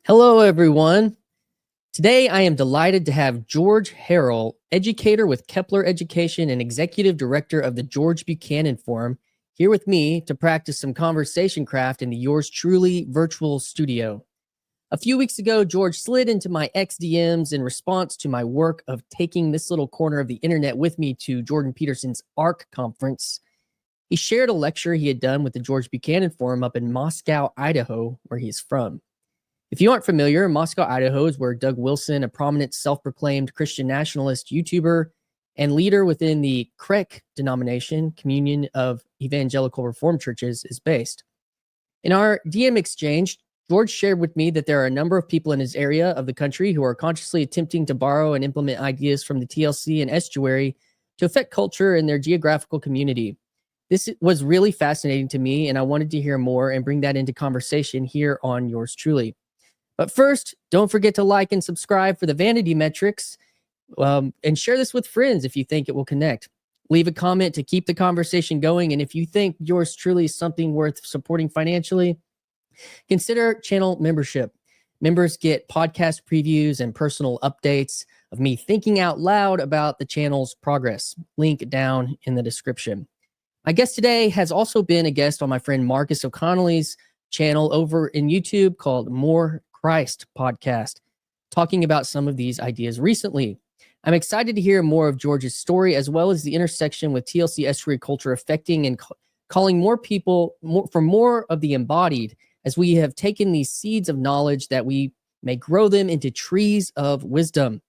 Hello, everyone. Today, I am delighted to have George Harrell, educator with Kepler Education and executive director of the George Buchanan Forum, here with me to practice some conversation craft in the Yours Truly virtual studio. A few weeks ago, George slid into my XDMs in response to my work of taking this little corner of the internet with me to Jordan Peterson's ARC conference. He shared a lecture he had done with the George Buchanan Forum up in Moscow, Idaho, where he's from. If you aren't familiar, Moscow, Idaho is where Doug Wilson, a prominent self-proclaimed Christian nationalist YouTuber and leader within the CREC denomination, Communion of Evangelical Reformed Churches, is based. In our DM exchange, George shared with me that there are a number of people in his area of the country who are consciously attempting to borrow and implement ideas from the TLC and estuary to affect culture in their geographical community. This was really fascinating to me, and I wanted to hear more and bring that into conversation here on Yours Truly. But first, don't forget to like and subscribe for the vanity metrics, and share this with friends if you think it will connect. Leave a comment to keep the conversation going, and if you think Yours Truly is something worth supporting financially, consider channel membership. Members get podcast previews and personal updates of me thinking out loud about the channel's progress. Link down in the description. My guest today has also been a guest on my friend Marcus O'Connelly's channel over in YouTube called More Christ podcast, talking about some of these ideas recently. I'm excited to hear more of George's story, as well as the intersection with TLC estuary culture affecting and calling more people for more of the embodied, as we have taken these seeds of knowledge that we may grow them into trees of wisdom,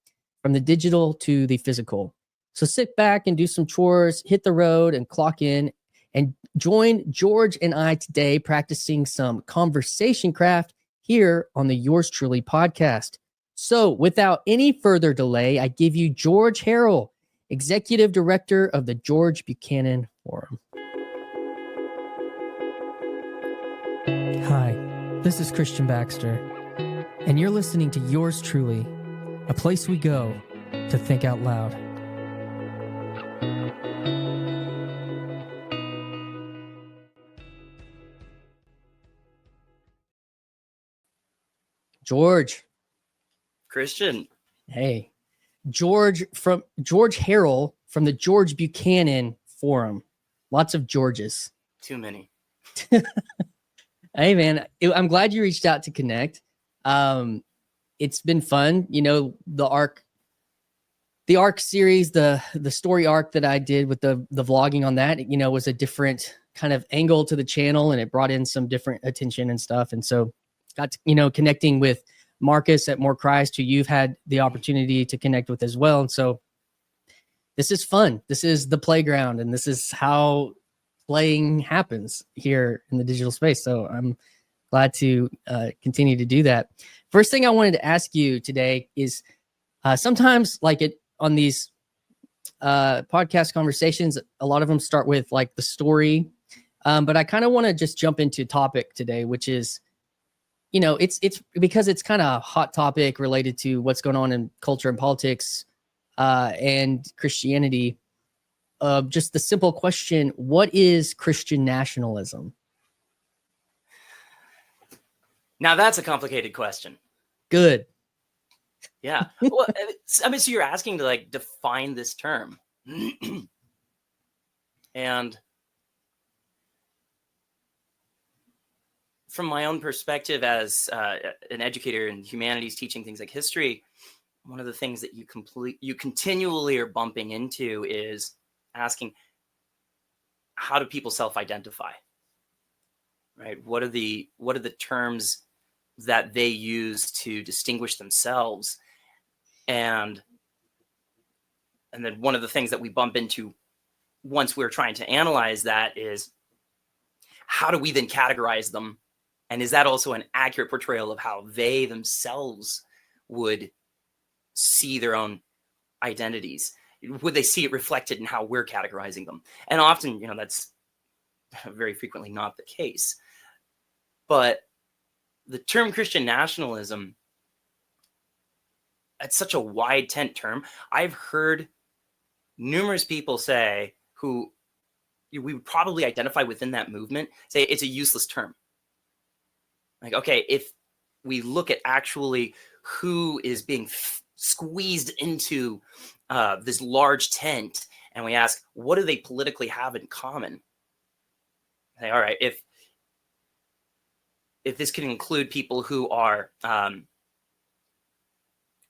from the digital to the physical. So sit back and do some chores, hit the road and clock in, and join George and I today practicing some conversation craft here on the Yours Truly podcast. So without any further delay, I give you George Harrell, Executive Director of the George Buchanan Forum. Hi, this is Christian Baxter, and you're listening to Yours Truly, a place we go to think out loud. George. Christian. Hey. George Harrell from the George Buchanan Forum. Lots of Georges. Too many. Hey, man. I'm glad you reached out to connect. It's been fun. You know, the arc series, the story arc that I did with the vlogging on that, you know, was a different kind of angle to the channel, and it brought in some different attention and stuff. And so got to, you know, connecting with Marcus at More Christ, who you've had the opportunity to connect with as well. And so this is fun. This is the playground, and this is how playing happens here in the digital space. So I'm glad to continue to do that. First thing I wanted to ask you today is sometimes like on these podcast conversations, a lot of them start with like the story. But I kind of want to just jump into topic today, which is, you know, it's because it's kind of a hot topic related to what's going on in culture and politics and Christianity. Just the simple question, what is Christian nationalism? Now that's a complicated question. Good. Yeah. Well, I mean, so you're asking to like define this term. And from my own perspective as an educator in humanities, teaching things like history, one of the things that you continually are bumping into is asking, how do people self-identify? Right? What are the terms that they use to distinguish themselves? And then one of the things that we bump into once we're trying to analyze that is, how do we then categorize them? And is that also an accurate portrayal of how they themselves would see their own identities? Would they see it reflected in how we're categorizing them? And often, you know, that's very frequently not the case. But the term Christian nationalism, it's such a wide tent term. I've heard numerous people say, who we would probably identify within that movement, say it's a useless term. Like, okay, if we look at actually who is being squeezed into this large tent, and we ask, what do they politically have in common? Say, all right, if this can include people who are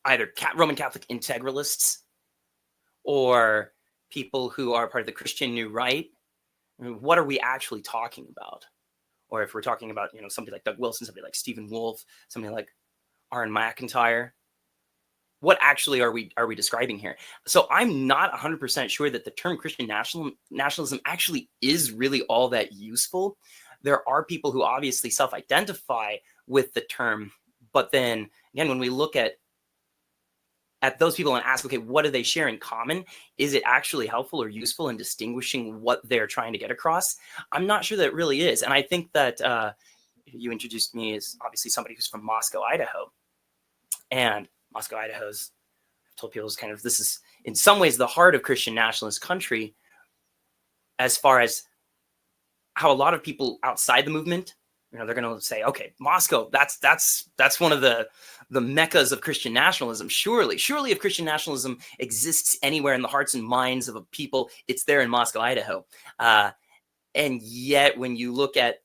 either Roman Catholic integralists or people who are part of the Christian New Right, I mean, what are we actually talking about? Or if we're talking about, somebody like Doug Wilson, somebody like Stephen Wolfe, somebody like Aaron McIntyre, what actually are we describing here? So I'm not 100% sure that the term Christian nationalism actually is really all that useful. There are people who obviously self-identify with the term, but then again, when we look at those people and ask, okay, what do they share in common? Is it actually helpful or useful in distinguishing what they're trying to get across? I'm not sure that it really is. And I think that you introduced me as obviously somebody who's from Moscow, Idaho. And Moscow, Idaho's, I've told people, is kind of, this is in some ways the heart of Christian nationalist country, as far as how a lot of people outside the movement, they're going to say, okay, Moscow, that's one of the meccas of Christian nationalism. Surely if Christian nationalism exists anywhere in the hearts and minds of a people, it's there in Moscow, Idaho. And yet when you look at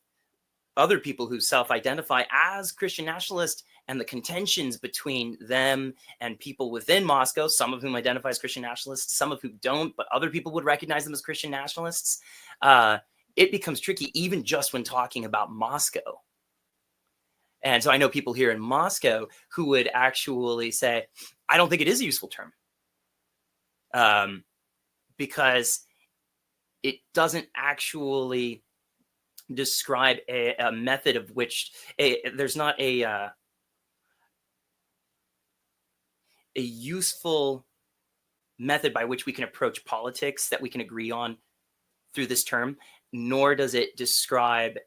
other people who self-identify as Christian nationalists and the contentions between them and people within Moscow, some of whom identify as Christian nationalists, some of whom don't, but other people would recognize them as Christian nationalists, it becomes tricky even just when talking about Moscow. And so I know people here in Moscow who would actually say, I don't think it is a useful term, because it doesn't actually describe a method of which there's not a useful method by which we can approach politics that we can agree on through this term, nor does it describe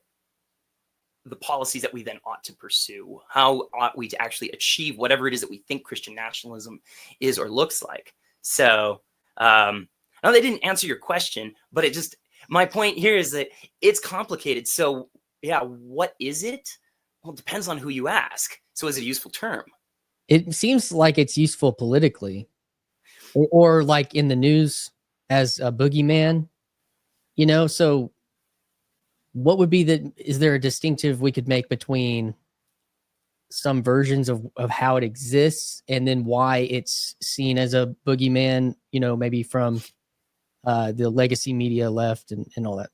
the policies that we then ought to pursue. How ought we to actually achieve whatever it is that we think Christian nationalism is or looks like? So I know they didn't answer your question, but my point here is that it's complicated. So yeah, what is it? Well, it depends on who you ask. So is it a useful term? It seems like it's useful politically, or like in the news as a boogeyman, so what would be is there a distinctive we could make between some versions of how it exists and then why it's seen as a boogeyman, maybe from the legacy media left and all that?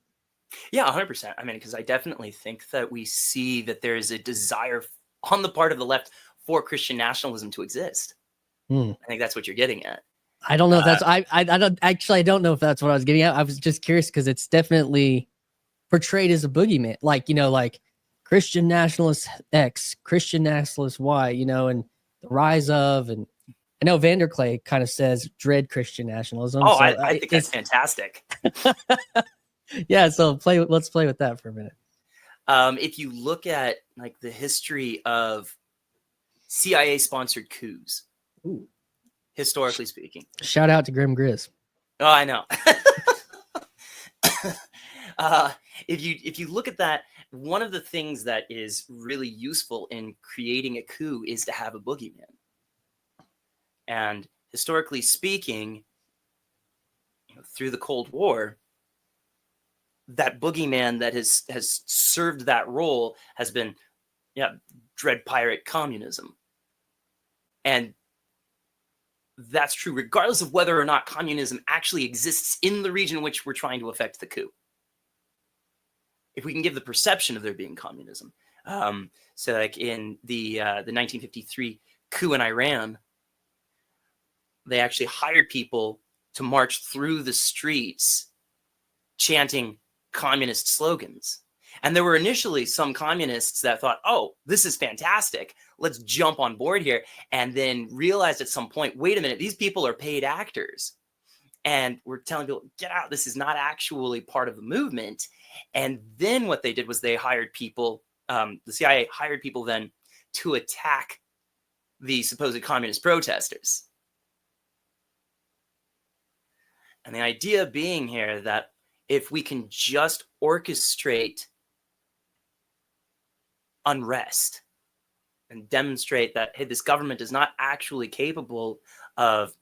Yeah, 100%. I mean, because I definitely think that we see that there is a desire on the part of the left for Christian nationalism to exist. I think that's what you're getting at. I don't know if that's I don't know if that's what I was getting at. I was just curious because it's definitely portrayed as a boogeyman, like Christian nationalist X, Christian nationalist Y, and the rise of, and I know Vanderklay kind of says dread Christian nationalism. Oh, so I think that's fantastic. Yeah, so let's play with that for a minute. If you look at like the history of CIA sponsored coups, historically speaking. Shout out to Grim Grizz. Oh, I know. If you look at that, one of the things that is really useful in creating a coup is to have a boogeyman. And historically speaking, through the Cold War, that boogeyman that has served that role has been, dread pirate communism. And that's true regardless of whether or not communism actually exists in the region in which we're trying to effect the coup. If we can give the perception of there being communism. So like in the 1953 coup in Iran, they actually hired people to march through the streets chanting communist slogans. And there were initially some communists that thought, oh, this is fantastic. Let's jump on board here. And then realized at some point, wait a minute, these people are paid actors. And we're telling people, get out. This is not actually part of the movement. And then what they did was they hired people, the CIA hired people then to attack the supposed communist protesters. And the idea being here that if we can just orchestrate unrest, and demonstrate that, hey, this government is not actually capable of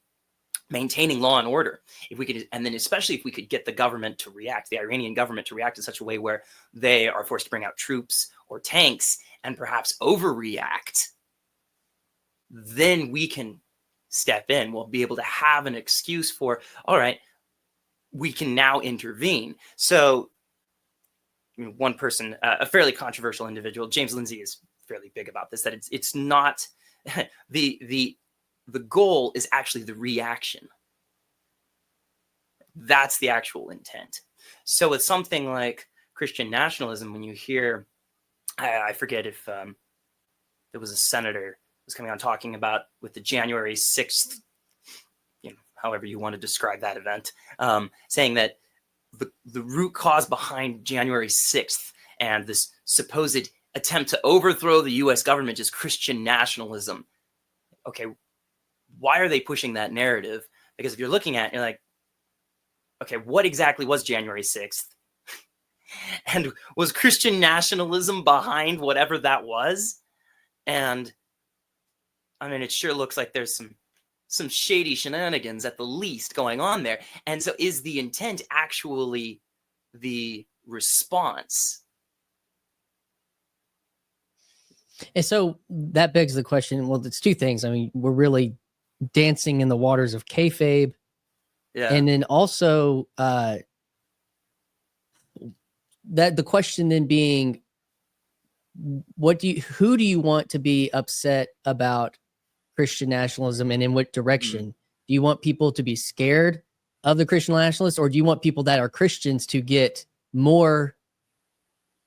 maintaining law and order. If we could, and then especially if we could get the government to react, the Iranian government to react in such a way where they are forced to bring out troops or tanks and perhaps overreact, then we can step in. We'll be able to have an excuse for, all right, we can now intervene. So one person, a fairly controversial individual, James Lindsay, is fairly big about this, that it's not the goal is actually the reaction. That's the actual intent. So with something like Christian nationalism, when you hear, I forget if there was a senator who was coming on talking about with the January 6th, however you want to describe that event, saying that the root cause behind January 6th and this supposed attempt to overthrow the US government is Christian nationalism. Okay, why are they pushing that narrative? Because if you're looking at it, you're like, okay, what exactly was January 6th? And was Christian nationalism behind whatever that was? And I mean, it sure looks like there's some shady shenanigans at the least going on there. And so is the intent actually the response? And so that begs the question, well, it's two things. I mean, we're really dancing in the waters of kayfabe. Yeah. And then also that the question then being, who do you want to be upset about Christian nationalism, and in what direction? Do you want people to be scared of the Christian nationalists, or do you want people that are Christians to get more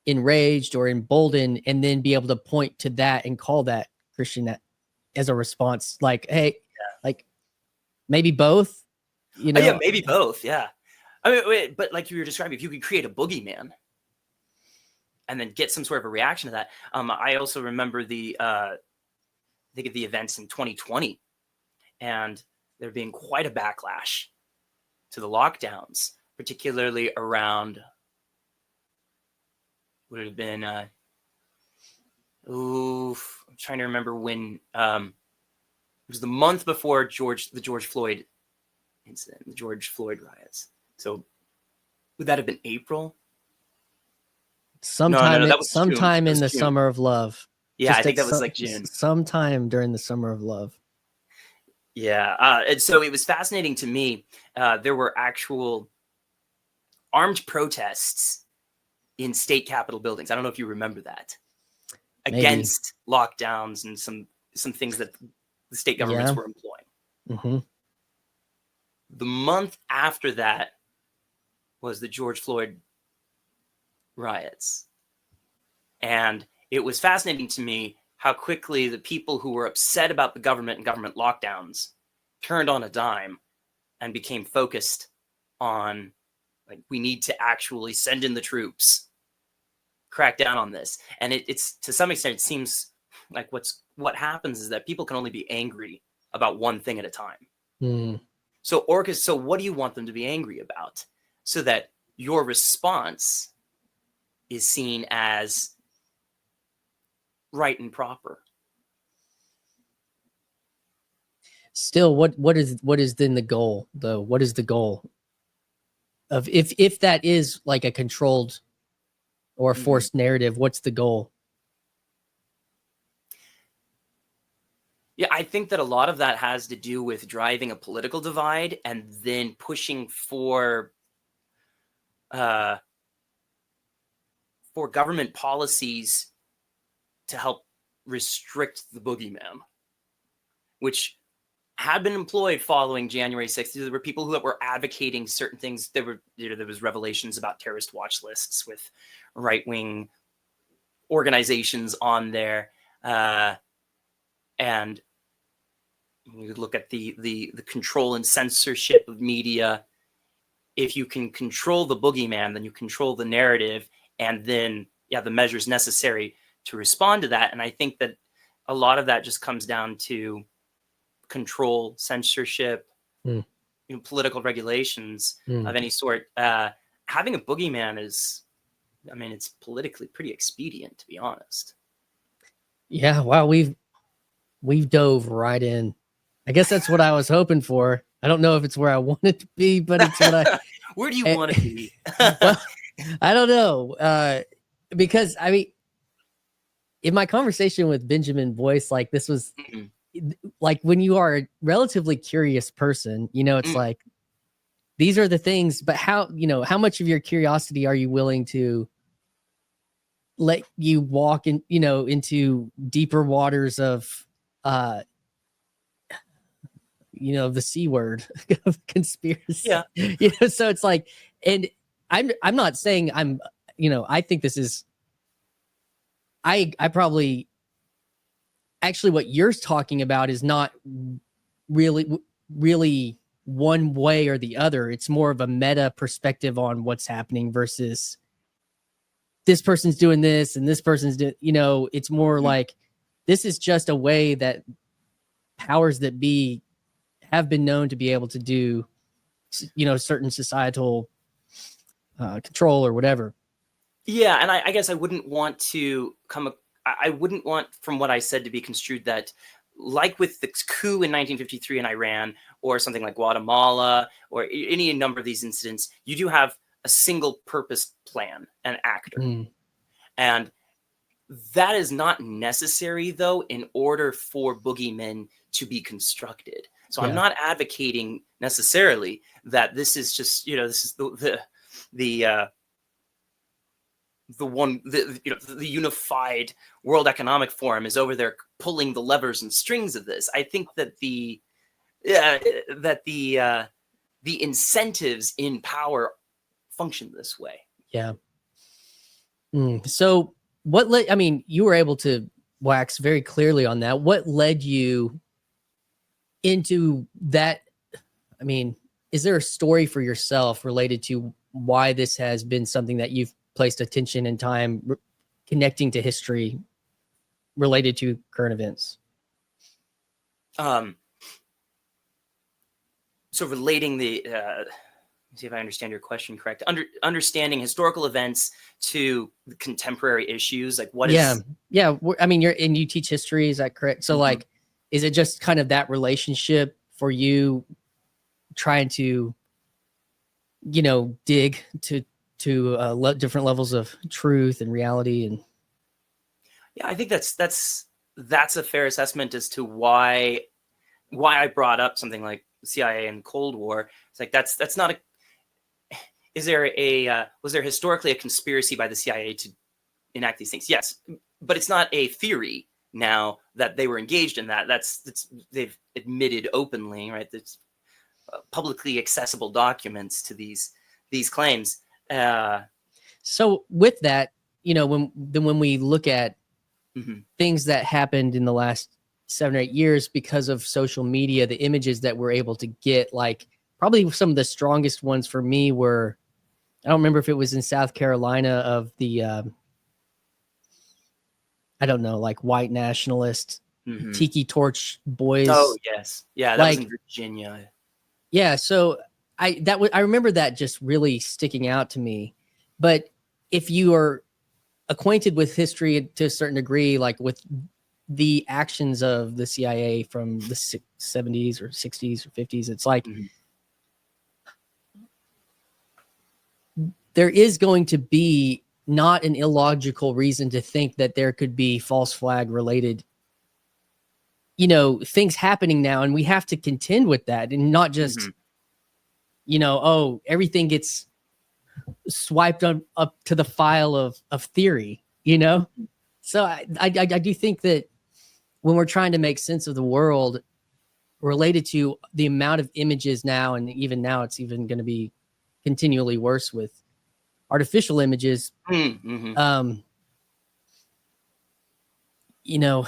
enraged or emboldened and then be able to point to that and call that Christian as a response? Like, hey, like maybe both, Yeah, maybe both. Yeah. I mean, but like you were describing, if you could create a boogeyman and then get some sort of a reaction to that. I also remember think of the events in 2020, and there being quite a backlash to the lockdowns, particularly around, would have been, I'm trying to remember when, it was the month before the George Floyd incident, the George Floyd riots. So would that have been April? Sometime, no, that was sometime in the June. summer of love. Yeah, I think that was like June. Sometime during the summer of love. Yeah. And so it was fascinating to me. There were actual armed protests in state capitol buildings. I don't know if you remember that. Maybe. Against lockdowns and some things that the state governments were employing. Mm-hmm. The month after that was the George Floyd riots. And it was fascinating to me how quickly the people who were upset about the government and government lockdowns turned on a dime and became focused on, like, we need to actually send in the troops, crack down on this. And it's to some extent, it seems like what happens is that people can only be angry about one thing at a time. Mm. So what do you want them to be angry about, so that your response is seen as right and proper? Still, what is then the goal though? What is the goal of, if that is like a controlled or forced narrative, what's the goal? Yeah, I think that a lot of that has to do with driving a political divide and then pushing for government policies to help restrict the boogeyman, which had been employed following January 6th. There were people who were advocating certain things. There was revelations about terrorist watch lists with right-wing organizations on there. And you look at the control and censorship of media. If you can control the boogeyman, then you control the narrative, and then the measures necessary to respond to that. And I think that a lot of that just comes down to control, censorship, political regulations of any sort. Having a boogeyman is, I mean, it's politically pretty expedient, to be honest. Yeah, wow, we've dove right in. I guess that's what I was hoping for. I don't know if it's where I want it to be, but it's what I Where do you want to be? well, I don't know. Because I mean, in my conversation with Benjamin Boyce, like this was Mhm. like when you are a relatively curious person, it's Mm. like these are the things, but how much of your curiosity are you willing to let you walk in, into deeper waters of the C word of conspiracy. Yeah. So it's like, and I'm not saying I think this is I probably actually what you're talking about is not really one way or the other. It's more of a meta perspective on what's happening versus this person's doing this and this person's doing, it's more Mhm. like this is just a way that powers that be have been known to be able to do, certain societal control or whatever. Yeah, and I guess I wouldn't want to I wouldn't want from what I said to be construed that, like with the coup in 1953 in Iran, or something like Guatemala, or any number of these incidents, you do have a single purpose plan, an actor. Mm, And that is not necessary, though, in order for boogeymen to be constructed. So I'm yeah. not advocating necessarily that this is just, this is the the unified World Economic Forum is over there pulling the levers and strings of this. I think that the incentives in power function this way. Yeah. So what led, I mean, you were able to wax very clearly on that. What led you into that? I mean, is there a story for yourself related to why this has been something that you've placed attention and time connecting to history related to current events? Um, so relating see if I understand your question correct. Understanding historical events to contemporary issues, like what Yeah. is. Yeah. I mean, you teach history. Is that correct? So Mhm. like, is it just kind of that relationship for you trying to, dig to different levels of truth and reality? And Yeah, I think that's a fair assessment as to why I brought up something like CIA and Cold War. It's like that's not a. Is there was there historically a conspiracy by the CIA to enact these things? Yes, but it's not a theory now that they were engaged in that. That's they've admitted openly, right? That's publicly accessible documents to these claims. so with that, when we look at Mhm. things that happened in the last 7 or 8 years because of social media, the images that we're able to get, like probably some of the strongest ones for me were, I don't remember if it was in South Carolina, of the I don't know, like white nationalist Mhm. tiki torch Oh boys. yes, yeah, that was in Like, Virginia. yeah, so I remember that just really sticking out to me. But if you are acquainted with history to a certain degree, like with the actions of the CIA from the 70s or 60s or 50s, it's like Mhm. there is going to be not an illogical reason to think that there could be false flag related, things happening now, and we have to contend with that and not just, Mhm. oh, everything gets swiped up to the file of theory. So I do think that when we're trying to make sense of the world related to the amount of images now, and even now it's even going to be continually worse with artificial images, Mhm. um, you know,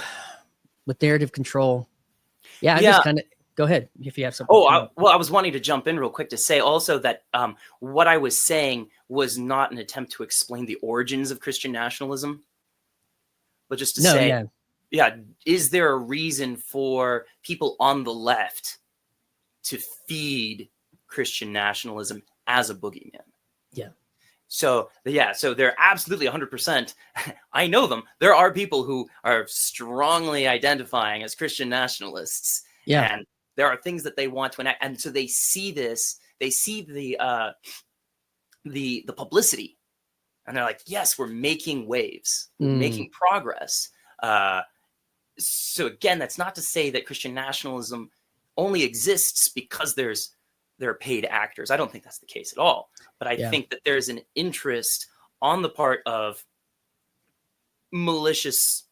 with narrative control. Yeah, I'm just Yeah. kind of, go ahead if you have something Oh, coming. well, I was wanting to jump in real quick to say also that what I was saying was not an attempt to explain the origins of Christian nationalism, but just to No, say, yeah, yeah, is there a reason for people on the left to feed Christian nationalism as a boogeyman? yeah. So yeah, so they're absolutely 100%. I know them. There are people who are strongly identifying as Christian nationalists, Yeah. and there are things that they want to enact, and so they see this. They see the publicity, and they're like, "Yes, we're making waves. We're making progress." So again, that's not to say that Christian nationalism only exists because there are paid actors. I don't think that's the case at all. But I think that there's an interest on the part of malicious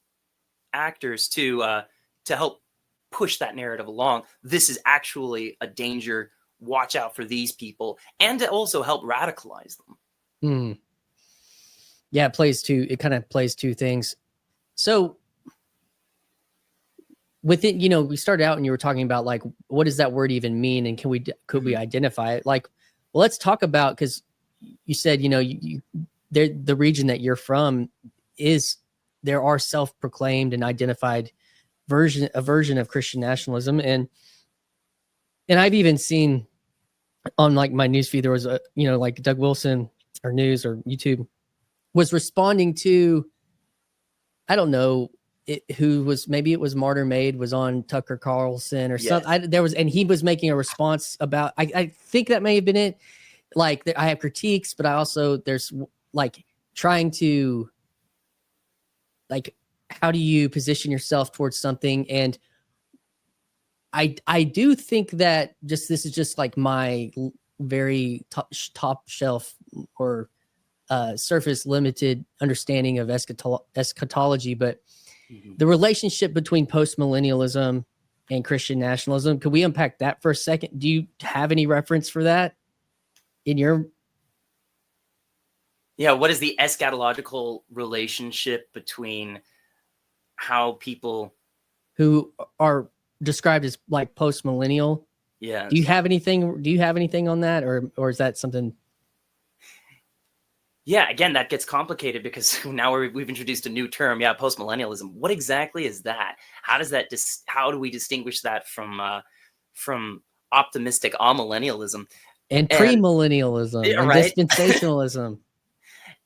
actors to help push that narrative along. This is actually a danger. Watch out for these people, and to also help radicalize them. Yeah, it kind of plays two things. So within, we started out and you were talking about like, what does that word even mean? And could we identify it? Like, well, let's talk about, because you said, the region that you're from there are self-proclaimed and identified version of Christian nationalism. And I've even seen on like my newsfeed, there was like Doug Wilson or news or YouTube was responding to, I don't know, maybe it was Martyr Made was on Tucker Carlson or something. And he was making a response about, I think that may have been it. Like I have critiques, but I also, there's like trying to, like, how do you position yourself towards something? And I do think that this is just like my very top shelf or surface limited understanding of eschatology, but the relationship between postmillennialism and Christian nationalism. Could we unpack that for a second? Do you have any reference for that in your? Yeah, what is the eschatological relationship between how people who are described as like postmillennial? Yeah. Do you have anything on that, or is that something? Yeah, again, that gets complicated because now we've introduced a new term. Yeah, postmillennialism. What exactly is that? How does that how do we distinguish that from optimistic amillennialism and premillennialism and right? dispensationalism?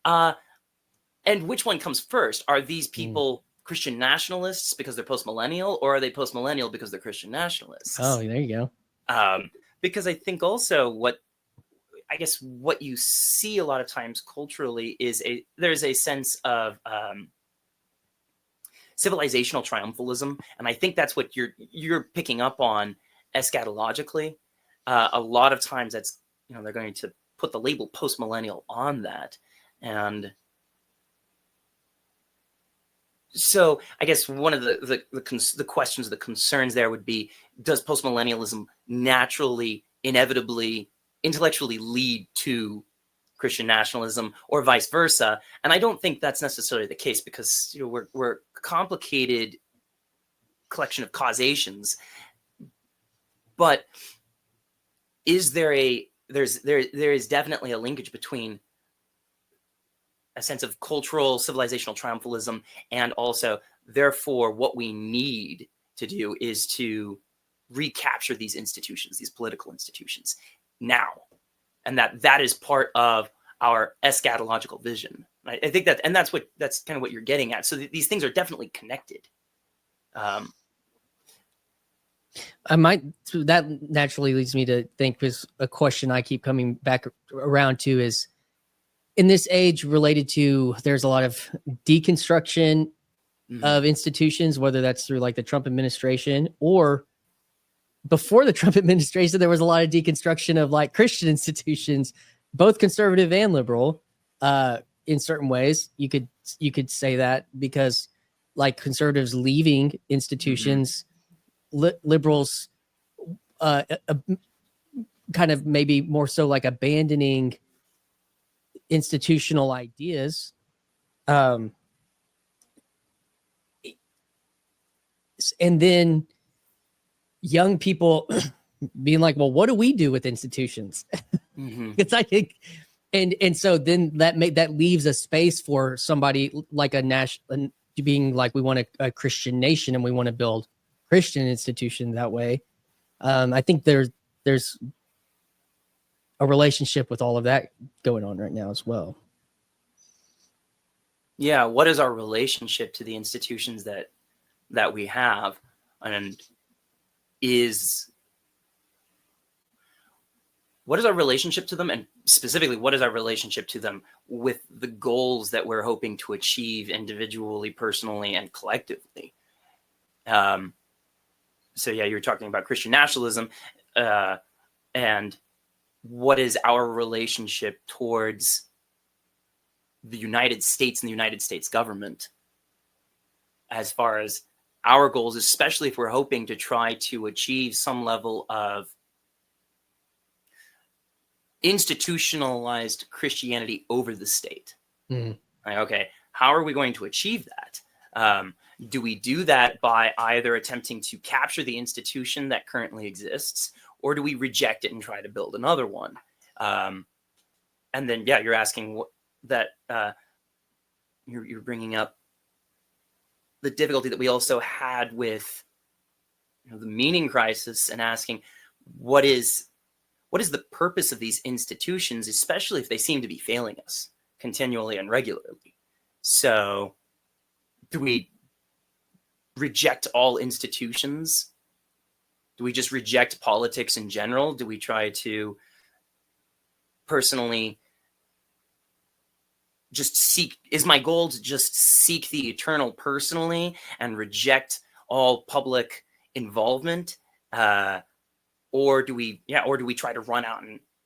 And which one comes first? Are these people Christian nationalists because they're postmillennial, or are they postmillennial because they're Christian nationalists? Oh, there you go. Because I think also what you see a lot of times culturally is there's a sense of civilizational triumphalism, and I think that's what you're picking up on eschatologically. A lot of times that's they're going to put the label postmillennial on that, and so I guess one of the questions, the concerns there would be: does postmillennialism naturally, inevitably, intellectually lead to Christian nationalism, or vice versa? And I don't think that's necessarily the case, because we're a complicated collection of causations. But there is definitely a linkage between a sense of cultural civilizational triumphalism, and also therefore what we need to do is to recapture these institutions, these political institutions now, and that is part of our eschatological vision. I think that's kind of what you're getting at. So these things are definitely connected. That naturally leads me to think, because a question I keep coming back around to is, in this age related to, there's a lot of deconstruction of institutions, whether that's through like the Trump administration, or before the Trump administration, there was a lot of deconstruction of like Christian institutions, both conservative and liberal. In certain ways, you could say that, because like conservatives leaving institutions, liberals kind of maybe more so like abandoning institutional ideas. And then young people being like, well, what do we do with institutions? It's I think, and so then that leaves a space for somebody like being like, we want a Christian nation and we want to build Christian institutions that way. I think there's a relationship with all of that going on right now as well. Yeah, what is our relationship to the institutions that we have, and what is our relationship to them, and specifically, what is our relationship to them with the goals that we're hoping to achieve individually, personally, and collectively? So yeah, you're talking about Christian nationalism, and what is our relationship towards the United States and the United States government as far as our goals, especially if we're hoping to try to achieve some level of institutionalized Christianity over the state. Mm. Like, okay, how are we going to achieve that? Do we do that by either attempting to capture the institution that currently exists, or do we reject it and try to build another one? And then, yeah, you're asking that you're bringing up the difficulty that we also had with the meaning crisis, and asking what is the purpose of these institutions, especially if they seem to be failing us continually and regularly. So do we reject all institutions? Do we just reject politics in general? Do we try to personally just seek, is my goal to just seek the eternal personally and reject all public involvement? Or do we try to run out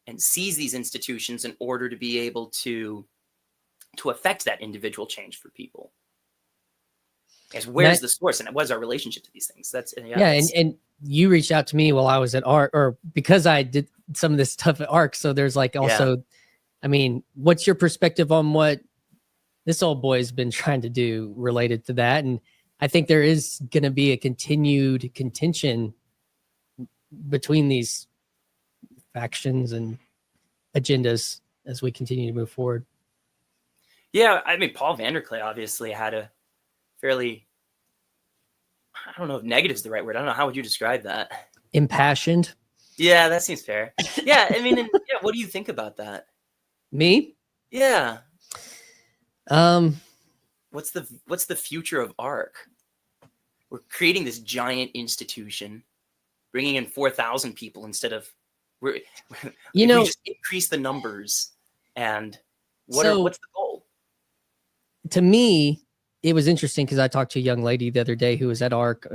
and seize these institutions in order to be able to affect that individual change for people? Yes, where's the source, and what is our relationship to these things? That's and you reached out to me while I was at ARC, or because I did some of this stuff at ARC. So there's like also, I mean, what's your perspective on what this old boy's been trying to do related to that? And I think there is going to be a continued contention between these factions and agendas as we continue to move forward. Yeah, I mean, Paul Vanderklay obviously had a fairly, I don't know if negative is the right word. I don't know. How would you describe that? Impassioned. Yeah, that seems fair. Yeah, I mean, what do you think about that? Me? Yeah. What's the future of ARC? We're creating this giant institution, bringing in 4,000 people instead of we just increase the numbers. And what's the goal? To me, it was interesting because I talked to a young lady the other day who was at ARC.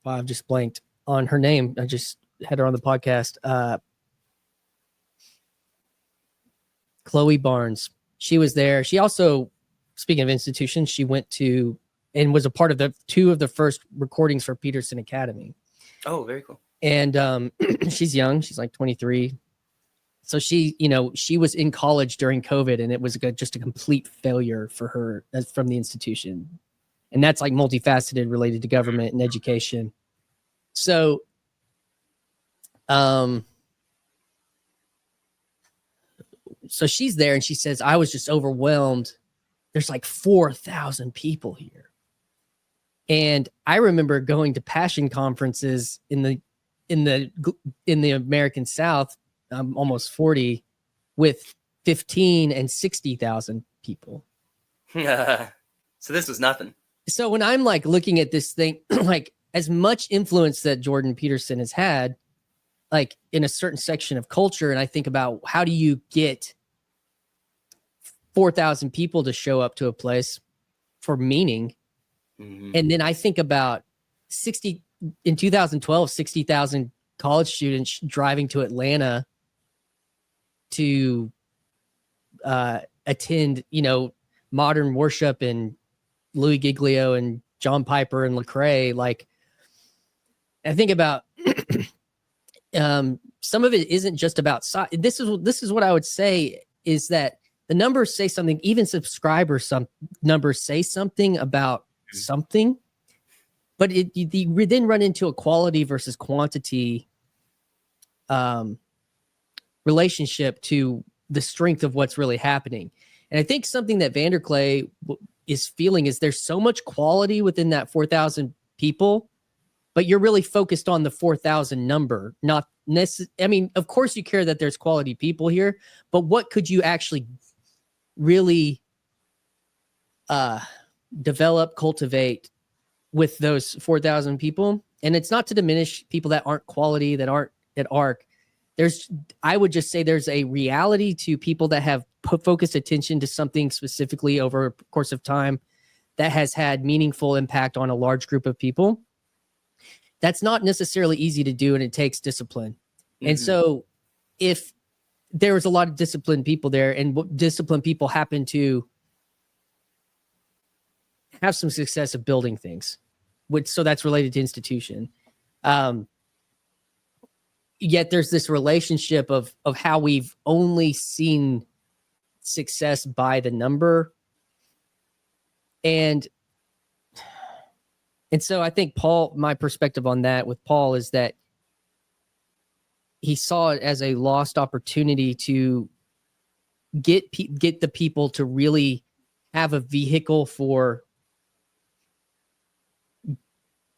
I've just blanked on her name. I just had her on the podcast. Chloe Barnes. She was there. She also, speaking of institutions, she went to and was a part of the two of the first recordings for Peterson Academy. Oh, very cool. And she's young. She's like 23. So she was in college during COVID, and it was just a complete failure for her from the institution. And that's like multifaceted, related to government and education. So, so she's there and she says, I was just overwhelmed. There's like 4,000 people here. And I remember going to passion conferences in the American South. I'm almost 40, with 15 and 60,000 people. So this was nothing. So when I'm like looking at this thing, like as much influence that Jordan Peterson has had, like in a certain section of culture, and I think about how do you get 4,000 people to show up to a place for meaning. Mm-hmm. And then I think about in 2012, 60,000 college students driving to Atlanta to attend, modern worship and Louis Giglio and John Piper and Lecrae. Like, I think about some of it isn't just about size. This is what I would say is that the numbers say something. Even numbers say something about something, but we then run into a quality versus quantity relationship to the strength of what's really happening. And I think something that Vanderklay is feeling is there's so much quality within that 4,000 people, but you're really focused on the 4,000 number, not I mean, of course you care that there's quality people here, but what could you actually really develop, cultivate with those 4,000 people? And it's not to diminish people that aren't quality, that aren't at ARC. I would just say there's a reality to people that have focused attention to something specifically over a course of time that has had meaningful impact on a large group of people. That's not necessarily easy to do, and it takes discipline. Mm-hmm. And so if there was a lot of disciplined people there, and disciplined people happen to have some success of building things, so that's related to institution. Yet there's this relationship of how we've only seen success by the number. And so I think my perspective on that with Paul is that he saw it as a lost opportunity to get the people to really have a vehicle for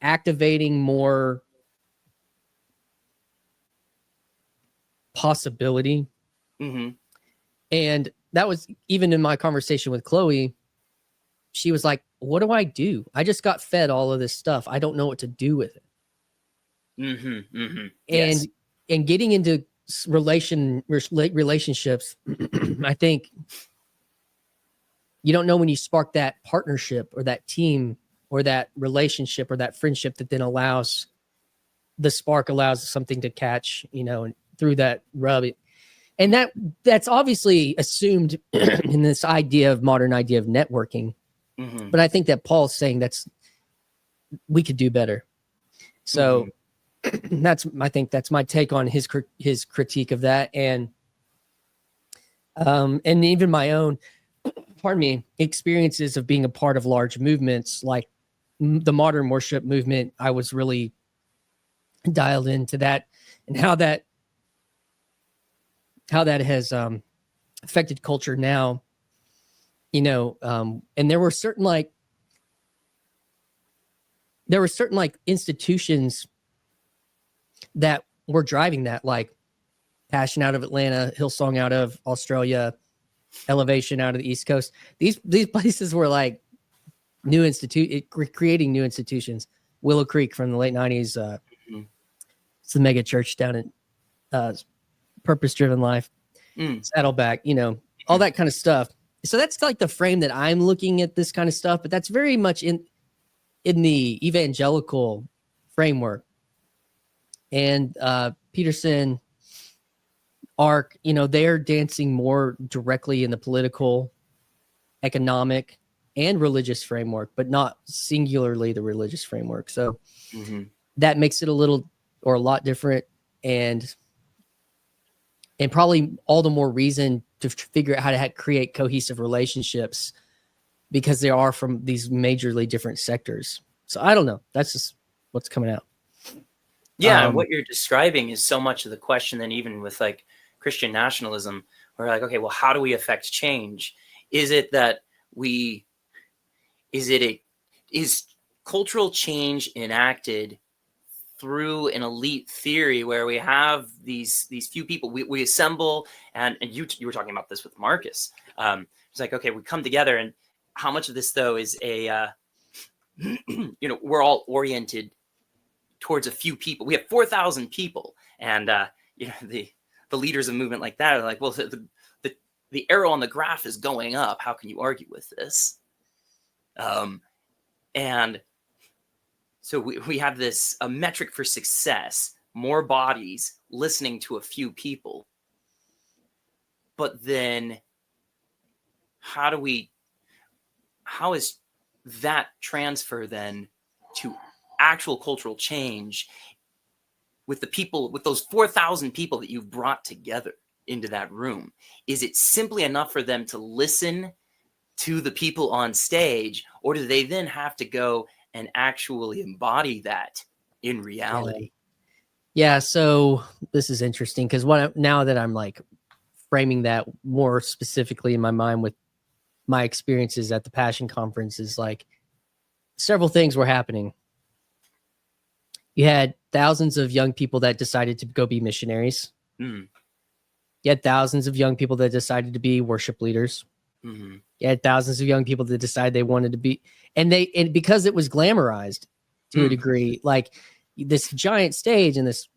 activating more possibility. Mm-hmm. And that was even in my conversation with Chloe. She was like, what do I do? I just got fed all of this stuff. I don't know what to do with it. Mm-hmm, mm-hmm. Yes. And getting into relationships, I think you don't know when you spark that partnership or that team or that relationship or that friendship that then allows something to catch, and through that rub. And that's obviously assumed in this modern idea of networking. Mm-hmm. But I think that Paul's saying we could do better. So mm-hmm. I think that's my take on his critique of that. And even my own, experiences of being a part of large movements like the modern worship movement. I was really dialed into that and how that has affected culture now. And there were certain institutions that were driving that, like Passion out of Atlanta, Hillsong out of Australia, Elevation out of the East Coast. These places were like creating new institutions. Willow Creek from the late 90s. It's the mega church down in Purpose Driven Life, Saddleback, all that kind of stuff. So that's like the frame that I'm looking at this kind of stuff, but that's very much in the evangelical framework. And Peterson, ARC, they're dancing more directly in the political, economic, and religious framework, but not singularly the religious framework. So that makes it a lot different, and probably all the more reason to figure out how to create cohesive relationships, because they are from these majorly different sectors. So I don't know. That's just what's coming out. Yeah, and what you're describing is so much of the question then, even with like Christian nationalism, we're like, okay, well, how do we affect change? Is it that is cultural change enacted through an elite theory where we have these few people, we assemble, and you were talking about this with Marcus. It's like, okay, we come together, and how much of this though is we're all oriented towards a few people. We have 4,000 people, and the leaders of a movement like that are like, well, the arrow on the graph is going up. How can you argue with this? And so we have a metric for success, more bodies listening to a few people. But then how is that transfer then to actual cultural change with those 4,000 people that you've brought together into that room? Is it simply enough for them to listen to the people on stage, or do they then have to go and actually embody that in reality? Yeah. So this is interesting, because now that I'm like framing that more specifically in my mind with my experiences at the Passion Conference, is like several things were happening. You had thousands of young people that decided to go be missionaries. Mm. You had thousands of young people that decided to be worship leaders. Mm-hmm. You had thousands of young people that decided they wanted to be, and because it was glamorized to a degree, like this giant stage and this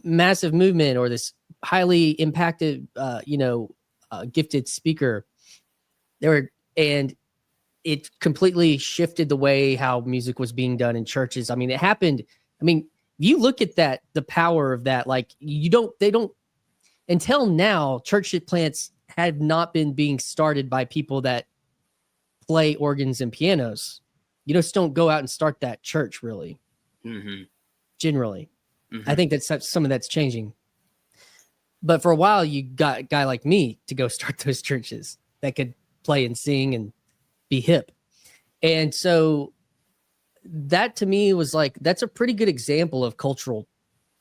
massive movement or this highly impacted, gifted speaker, and it completely shifted the way how music was being done in churches. I mean, it happened. I mean, you look at that, the power of that, like they don't, until now, church plants had not been being started by people that play organs and pianos. You just don't go out and start that church, really. Mm-hmm. Generally, Mm-hmm. I think that's some of that's changing. But for a while, you got a guy like me to go start those churches that could play and sing and be hip. And so that to me was like, that's a pretty good example of cultural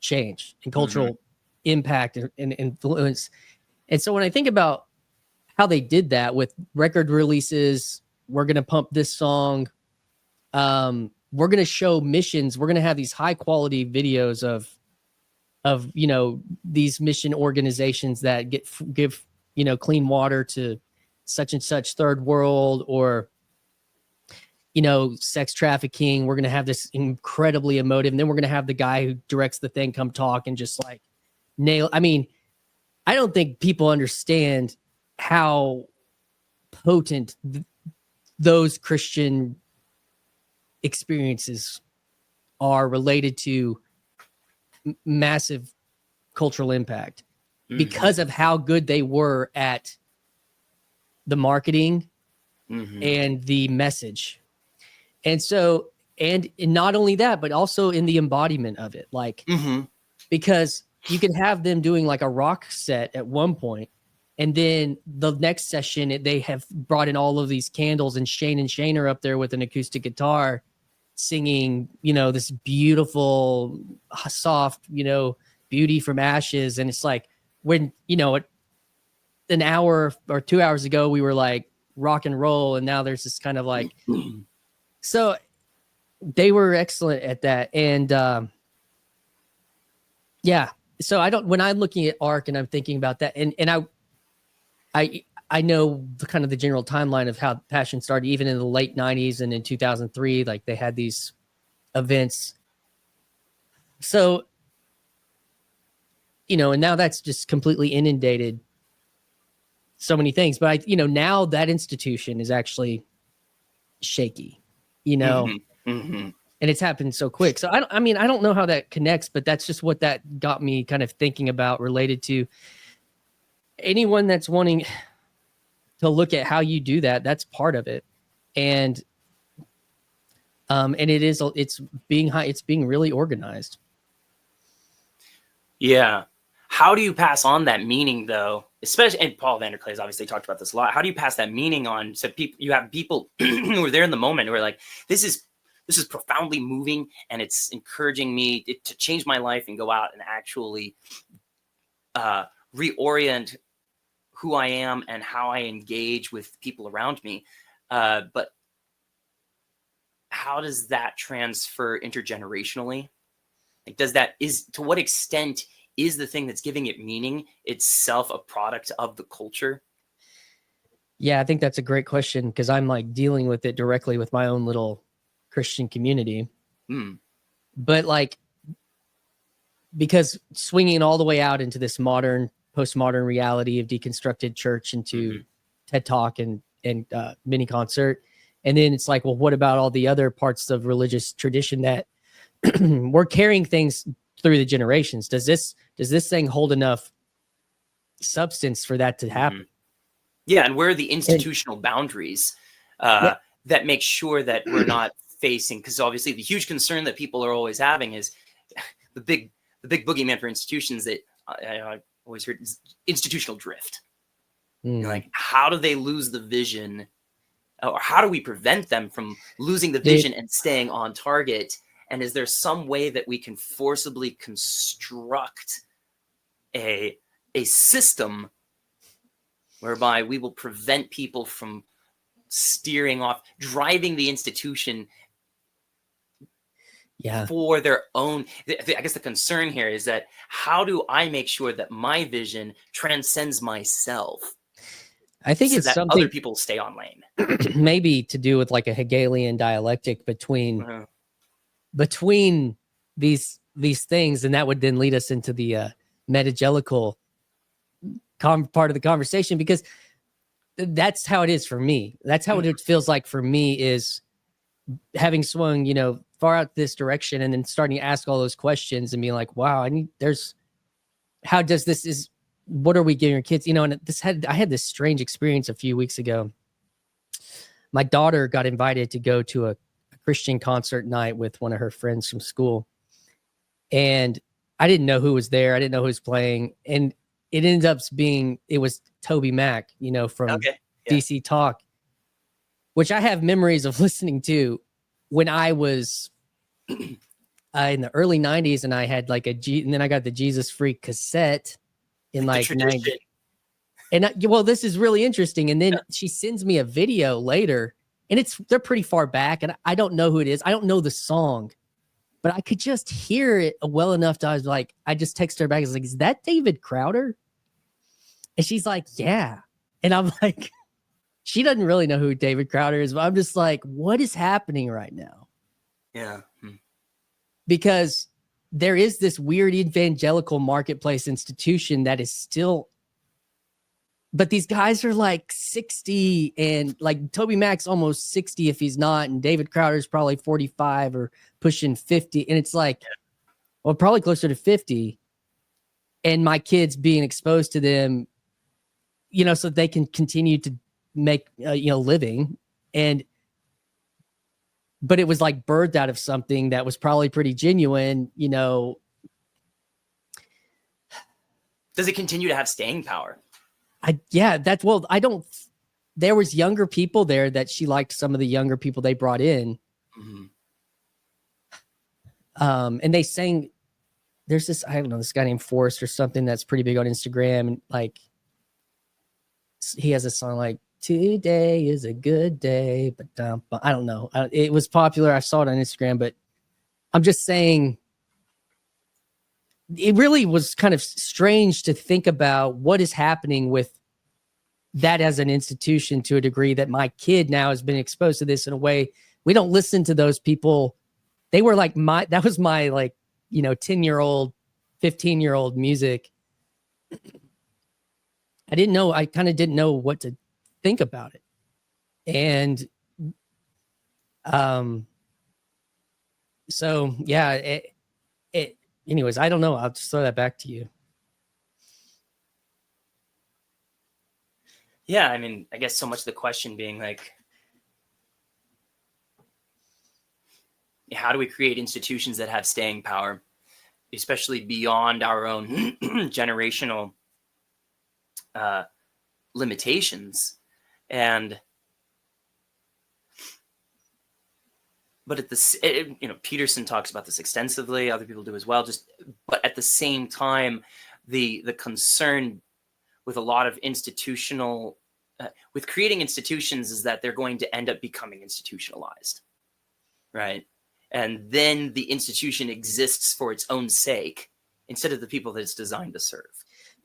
change and cultural impact and influence. And so when I think about how they did that with record releases, we're going to pump this song. We're going to show missions. We're going to have these high quality videos of these mission organizations that give clean water to such and such third world, or sex trafficking. We're going to have this incredibly emotive, and then we're going to have the guy who directs the thing come talk and just like nail. I mean, I don't think people understand how potent those Christian experiences are related to massive cultural impact because of how good they were at the marketing and the message. And so, and not only that, but also in the embodiment of it, like, because you could have them doing like a rock set at one point, and then the next session, they have brought in all of these candles, and Shane are up there with an acoustic guitar singing, this beautiful, soft, beauty from ashes. And it's like, when, an hour or 2 hours ago, we were like rock and roll, and now there's this kind of like, so they were excellent at that. And yeah, so when I'm looking at ARC and I'm thinking about that, and I know the kind of the general timeline of how Passion started, even in the late 90s and in 2003, like they had these events. So, and now that's just completely inundated so many things. But now that institution is actually shaky, and it's happened so quick. So I don't know how that connects, but that's just what that got me kind of thinking about, related to anyone that's wanting to look at how you do that. That's part of it. And it's being really organized. Yeah. How do you pass on that meaning, though? Especially, and Paul Vanderklay's obviously talked about this a lot. How do you pass that meaning on? So you have people who are there in the moment who are like, this is profoundly moving, and it's encouraging me to change my life and go out and actually reorient who I am and how I engage with people around me. But how does that transfer intergenerationally? Like, to what extent is the thing that's giving it meaning itself a product of the culture? Yeah, I think that's a great question, because I'm like dealing with it directly with my own little Christian community. But like, because swinging all the way out into this postmodern reality of deconstructed church, into TED Talk and mini concert, and then it's like, well, what about all the other parts of religious tradition that we're carrying things through the generations? Does this thing hold enough substance for that to happen? Yeah, and where are the institutional boundaries that make sure that we're not facing? Because obviously, the huge concern that people are always having is the big boogeyman for institutions that I always heard is institutional drift. Like, how do they lose the vision, or how do we prevent them from losing the vision and staying on target? And is there some way that we can forcibly construct a system whereby we will prevent people from steering off, driving the institution Yeah. for their own. I guess the concern here is that how do I make sure that my vision transcends myself I think so it's that other something people stay on lane? maybe to do with like a Hegelian dialectic between Uh-huh. these things, and that would then lead us into the metagelical part of the conversation, because that's how it is for me. That's how it feels like for me, is having swung, far out this direction and then starting to ask all those questions and being like, wow, how does this is, what are we giving our kids? And I had this strange experience a few weeks ago. My daughter got invited to go to a Christian concert night with one of her friends from school. And I didn't know who was there. I didn't know who was playing. And it ended up it was Toby Mac, from DC Talk, which I have memories of listening to when I was in the early 90s, and I had like and then I got the Jesus Freak cassette in like 90. And well, this is really interesting. And then she sends me a video later, and they're pretty far back, and I don't know who it is. I don't know the song, but I could just hear it well enough to, I just texted her back. I was like, is that David Crowder? And she's like, yeah. And I'm like, she doesn't really know who David Crowder is, but I'm just like, what is happening right now? Yeah. Because there is this weird evangelical marketplace institution that is still, but these guys are like 60, and like Toby Mac's almost 60 if he's not, and David Crowder's probably 45 or pushing 50. And it's like, well, probably closer to 50. And my kids being exposed to them, so they can continue to make, living. But it was like birthed out of something that was probably pretty genuine, Does it continue to have staying power? There was younger people there that she liked, some of the younger people they brought in. Mm-hmm. And they sang, there's this, I don't know, this guy named Forrest or something that's pretty big on Instagram. And like, he has a song like, today is a good day, but I don't know. It was popular. I saw it on Instagram, but I'm just saying, it really was kind of strange to think about what is happening with that as an institution, to a degree that my kid now has been exposed to this in a way. We don't listen to those people. They were like that was my 10-year-old, 15-year-old music. I kind of didn't know what to think about it. And so yeah, anyways, I don't know. I'll just throw that back to you. Yeah, I mean, I guess so much of the question being like, how do we create institutions that have staying power, especially beyond our own generational limitations? But at Peterson talks about this extensively. Other people do as well. But at the same time, the concern with a lot of institutional, with creating institutions, is that they're going to end up becoming institutionalized, right? And then the institution exists for its own sake instead of the people that it's designed to serve.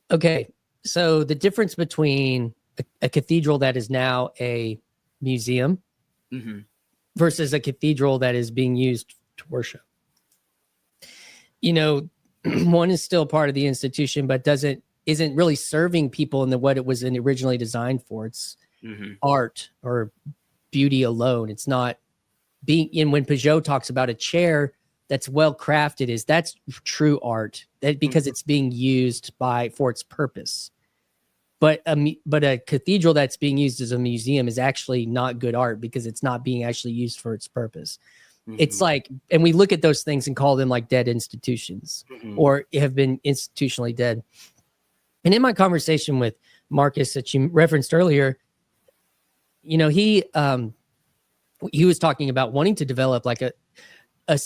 Okay, so the difference between a cathedral that is now a museum versus a cathedral that is being used to worship. One is still part of the institution, but isn't really serving people in what it was originally designed for. It's art or beauty alone. It's not being in. When Peugeot talks about a chair that's well crafted, that's true art, because it's being used for its purpose. But a cathedral that's being used as a museum is actually not good art, because it's not being actually used for its purpose. It's like, and we look at those things and call them like dead institutions, or have been institutionally dead. And in my conversation with Marcus that you referenced earlier, he was talking about wanting to develop like an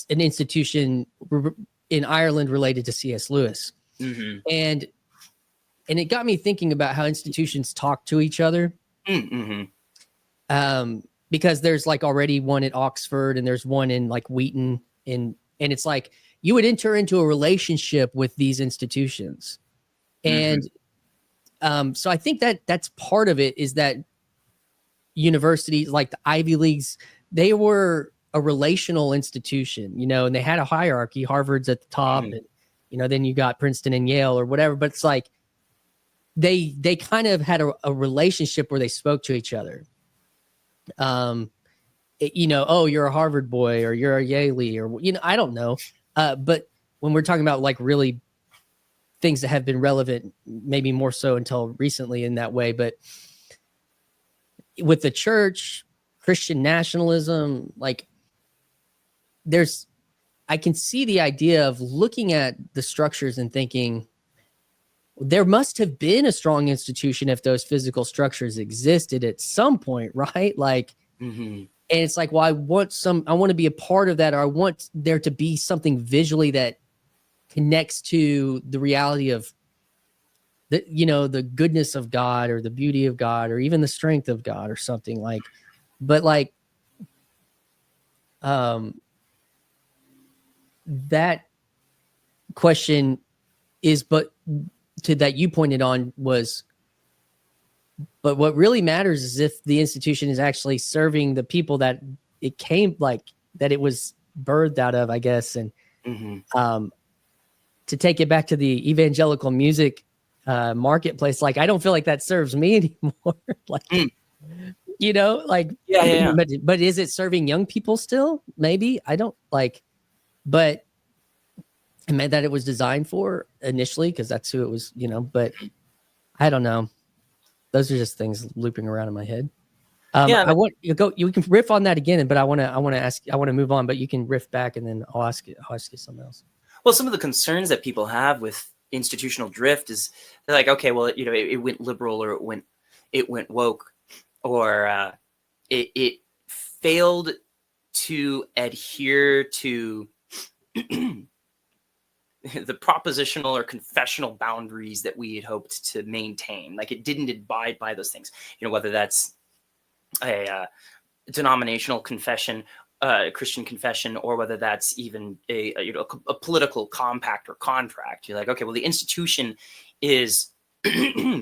institution in Ireland related to C.S. Lewis. And it got me thinking about how institutions talk to each other. Because there's like already one at Oxford, and there's one in like Wheaton in And it's like you would enter into a relationship with these institutions. And so I think that that's part of it, is that universities like the Ivy Leagues, they were a relational institution, you know, and they had a hierarchy. Harvard's at the top, and, you know, then you got Princeton and Yale or whatever. But it's like they kind of had a relationship where they spoke to each other. You know, oh, you're a Harvard boy, or you're a Yaley, or, you know, I don't know. But when we're talking about like really things that have been relevant, maybe more so until recently in that way, but with the church, Christian nationalism, like I can see the idea of looking at the structures and thinking there must have been a strong institution if those physical structures existed at some point, right? Like, and it's like, well, I want to be a part of that, or I want there to be something visually that connects to the reality of the, you know, the goodness of God, or the beauty of God, or even the strength of God, or something like, but like, that question is, but to that you pointed on was, but what really matters is if the institution is actually serving the people that it came, like that it was birthed out of, I guess. And to take it back to the evangelical music marketplace, like I don't feel like that serves me anymore. Like, you know, like, yeah. But is it serving young people still? Maybe. I don't like, but it meant that it was designed for initially, because that's who it was, you know, but I don't know. Those are just things looping around in my head. I want you go. You can riff on that again, but I want to move on. But you can riff back, and then I'll ask you something else. Well, some of the concerns that people have with institutional drift is they're like, okay, well, you know, it went liberal, or it went woke, or it failed to adhere to the propositional or confessional boundaries that we had hoped to maintain. Like, it didn't abide by those things, you know, whether that's a denominational confession, Christian confession, or whether that's even a political compact or contract. You're like, okay, well, the institution is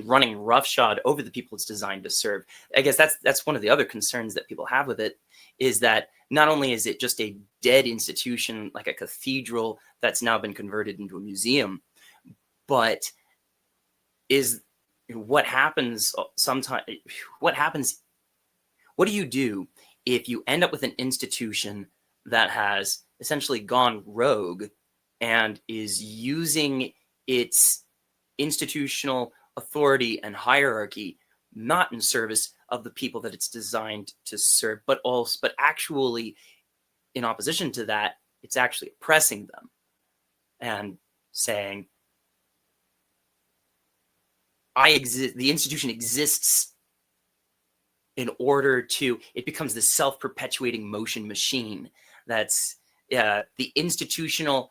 running roughshod over the people it's designed to serve. I guess that's one of the other concerns that people have with it, is that not only is it just a dead institution, like a cathedral that's now been converted into a museum, but is what happens sometimes. What do you do if you end up with an institution that has essentially gone rogue and is using its institutional authority and hierarchy not in service of the people that it's designed to serve, but actually in opposition to that, it's actually oppressing them and saying, I exist, the institution exists in order to, it becomes this self-perpetuating motion machine. That's the institutional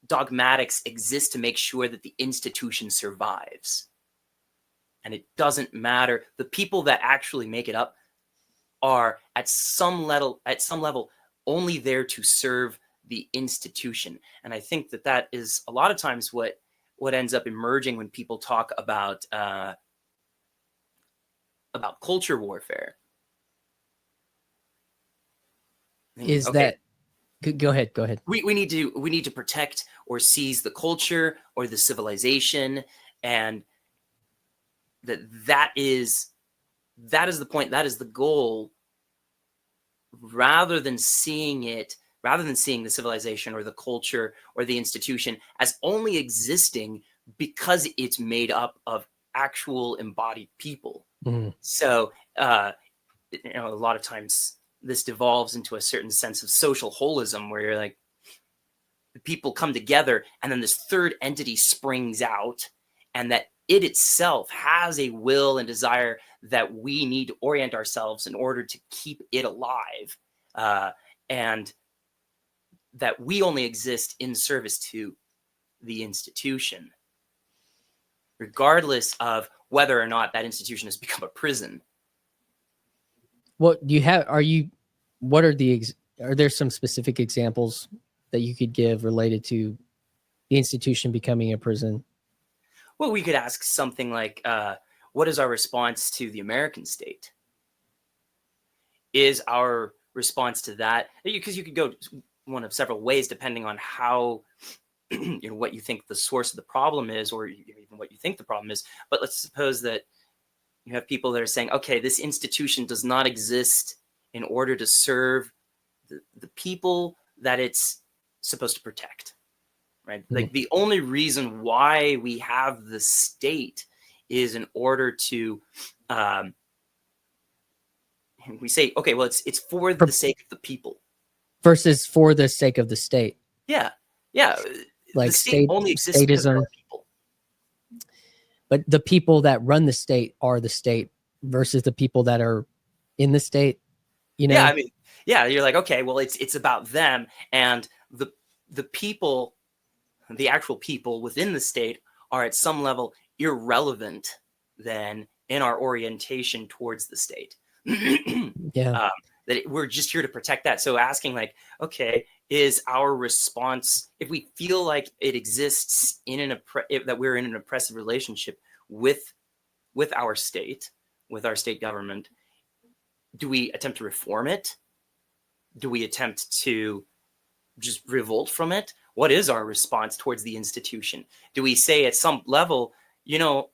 dogmatics exist to make sure that the institution survives. And it doesn't matter. The people that actually make it up are at some level only there to serve the institution. And I think that is a lot of times what ends up emerging when people talk about culture warfare. Is okay. That go ahead. We need to protect or seize the culture or the civilization, and that is the point, that is the goal, rather than seeing the civilization or the culture or the institution as only existing because it's made up of actual embodied people. So a lot of times this devolves into a certain sense of social holism, where you're like, people come together and then this third entity springs out, and that it itself has a will and desire that we need to orient ourselves in order to keep it alive, and that we only exist in service to the institution, regardless of whether or not that institution has become a prison. What do you have? Are there some specific examples that you could give related to the institution becoming a prison? Well, we could ask something like, what is our response to the American state? Is our response to that, because you could go one of several ways depending on how, what you think the source of the problem is, or even what you think the problem is. But let's suppose that you have people that are saying, okay, this institution does not exist in order to serve the people that it's supposed to protect, right? Like the only reason why we have the state is in order to, we say, okay, well, it's for the sake of the people versus for the sake of the state. Yeah. Like the state only exists because of our people. But the people that run the state are the state versus the people that are in the state, Yeah, I mean, yeah, you're like, okay, well, it's about them, and the people, the actual people within the state are at some level irrelevant then in our orientation towards the state. Yeah. That we're just here to protect that. So asking like, okay, is our response, if we feel like it exists in that we're in an oppressive relationship with our state, with our state government, do we attempt to reform it? Do we attempt to just revolt from it? What is our response towards the institution? Do we say at some level, do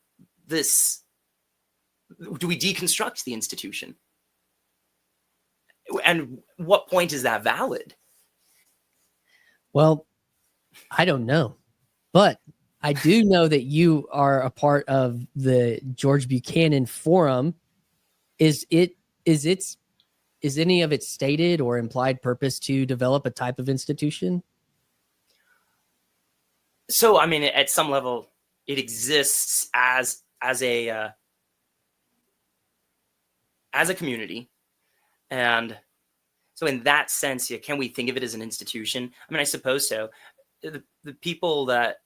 we deconstruct the institution? And what point is that valid? Well, I don't know, but I do know that you are a part of the George Buchanan Forum. Is any of its stated or implied purpose to develop a type of institution? So, I mean, at some level, it exists as a community, and so in that sense, can we think of it as an institution? I mean, I suppose so. The people that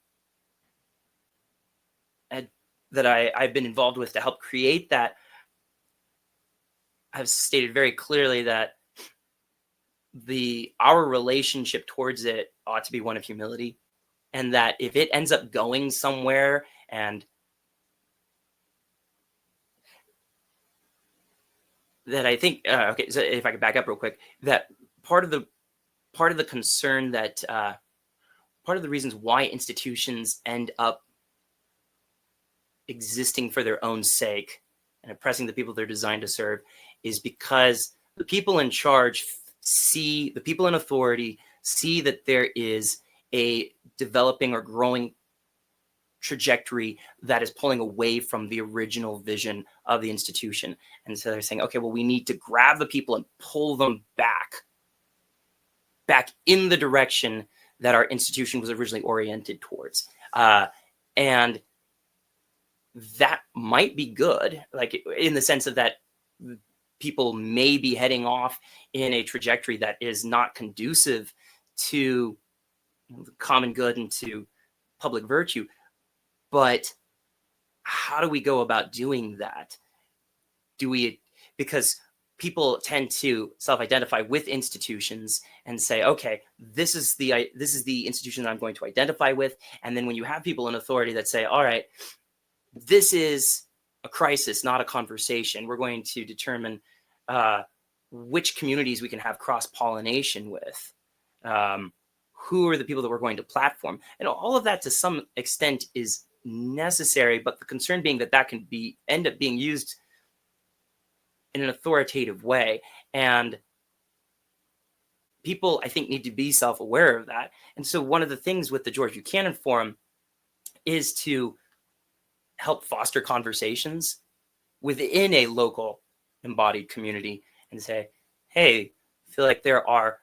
I've been involved with to help create that have stated very clearly that our relationship towards it ought to be one of humility, and that if it ends up going somewhere, and that I think okay, so if I could back up real quick, that part of the concern that part of the reasons why institutions end up existing for their own sake and oppressing the people they're designed to serve is because the people in charge the people in authority see that there is a developing or growing trajectory that is pulling away from the original vision of the institution. And so they're saying, okay, well, we need to grab the people and pull them back in the direction that our institution was originally oriented towards. And that might be good, like in the sense of that people may be heading off in a trajectory that is not conducive to the common good and to public virtue. But how do we go about doing that? Because people tend to self-identify with institutions and say, okay, this is the institution that I'm going to identify with. And then when you have people in authority that say, all right, this is a crisis, not a conversation. We're going to determine which communities we can have cross-pollination with. Who are the people that we're going to platform? And all of that to some extent is necessary, but the concern being that can end up being used in an authoritative way. And people, I think, need to be self-aware of that. And so one of the things with the George Buchanan Forum is to help foster conversations within a local embodied community and say, hey, I feel like there are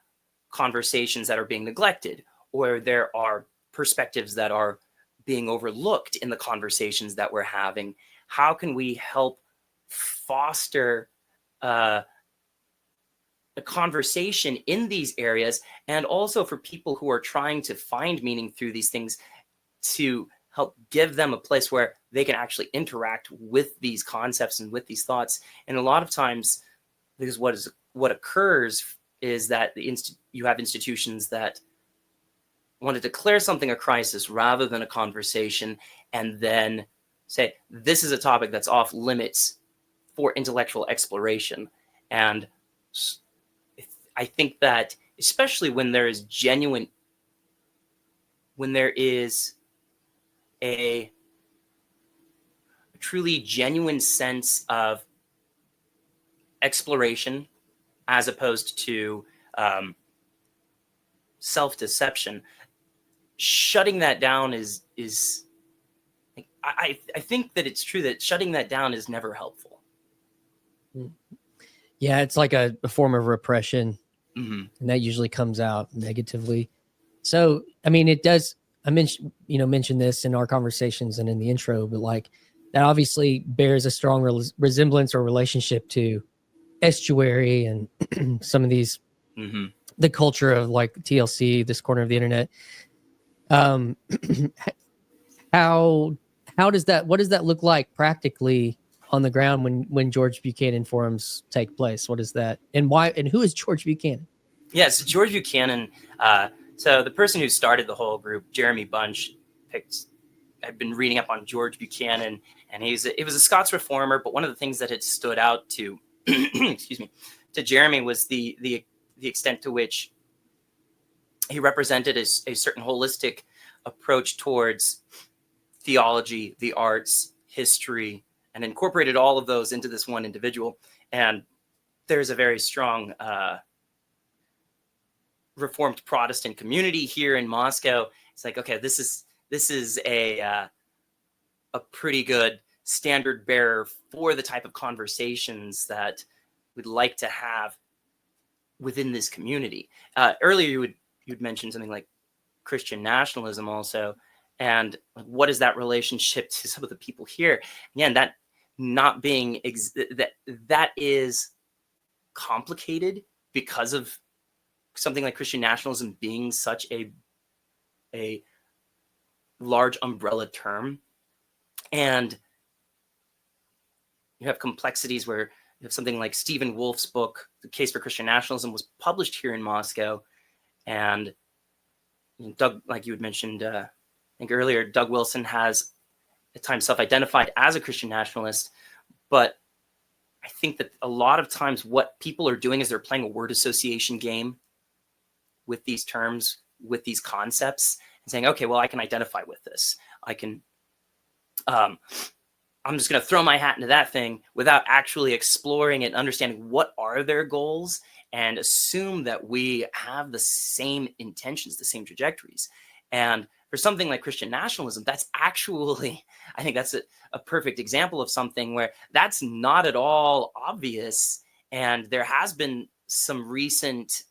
conversations that are being neglected, or there are perspectives that are being overlooked in the conversations that we're having. How can we help foster a conversation in these areas, and also for people who are trying to find meaning through these things, to help give them a place where they can actually interact with these concepts and with these thoughts. And a lot of times, because what occurs is that you have institutions that want to declare something a crisis rather than a conversation, and then say, this is a topic that's off limits for intellectual exploration. And I think that especially when there is a truly genuine sense of exploration as opposed to self-deception, shutting that down is I think that it's true that shutting that down is never helpful. Yeah, it's like a form of repression, Mm-hmm. and that usually comes out negatively. So, I mean, it does. I mentioned this in our conversations and in the intro, but like that obviously bears a strong resemblance or relationship to estuary and some of these, Mm-hmm. the culture of like TLC, this corner of the internet. How does that, what does that look like practically on the ground when George Buchanan forums take place? What is that, and why, and who is George Buchanan? Yeah, so George Buchanan, so the person who started the whole group, Jeremy Bunch, I've been reading up on George Buchanan, and he was a Scots reformer, but one of the things that had stood out to excuse me, to Jeremy was the extent to which he represented a certain holistic approach towards theology, the arts, history, and incorporated all of those into this one individual. And there's a very strong Reformed Protestant community here in Moscow. It's like, okay, this is a pretty good standard bearer for the type of conversations that we'd like to have within this community. Earlier, you'd mentioned something like Christian nationalism also, and what is that relationship to some of the people here? Again, that not being that is complicated because of something like Christian nationalism being such a large umbrella term, and you have complexities where you have something like Stephen Wolfe's book, The Case for Christian Nationalism, was published here in Moscow, and Doug, like you had mentioned, I think earlier, Doug Wilson has at times self-identified as a Christian nationalist, but I think that a lot of times what people are doing is they're playing a word association game with these terms, with these concepts, and saying, okay, well, I can identify with this. I can, I'm just going to throw my hat into that thing without actually exploring and understanding what are their goals, and assume that we have the same intentions, the same trajectories. And for something like Christian nationalism, that's actually, I think that's a perfect example of something where that's not at all obvious. And there has been some recent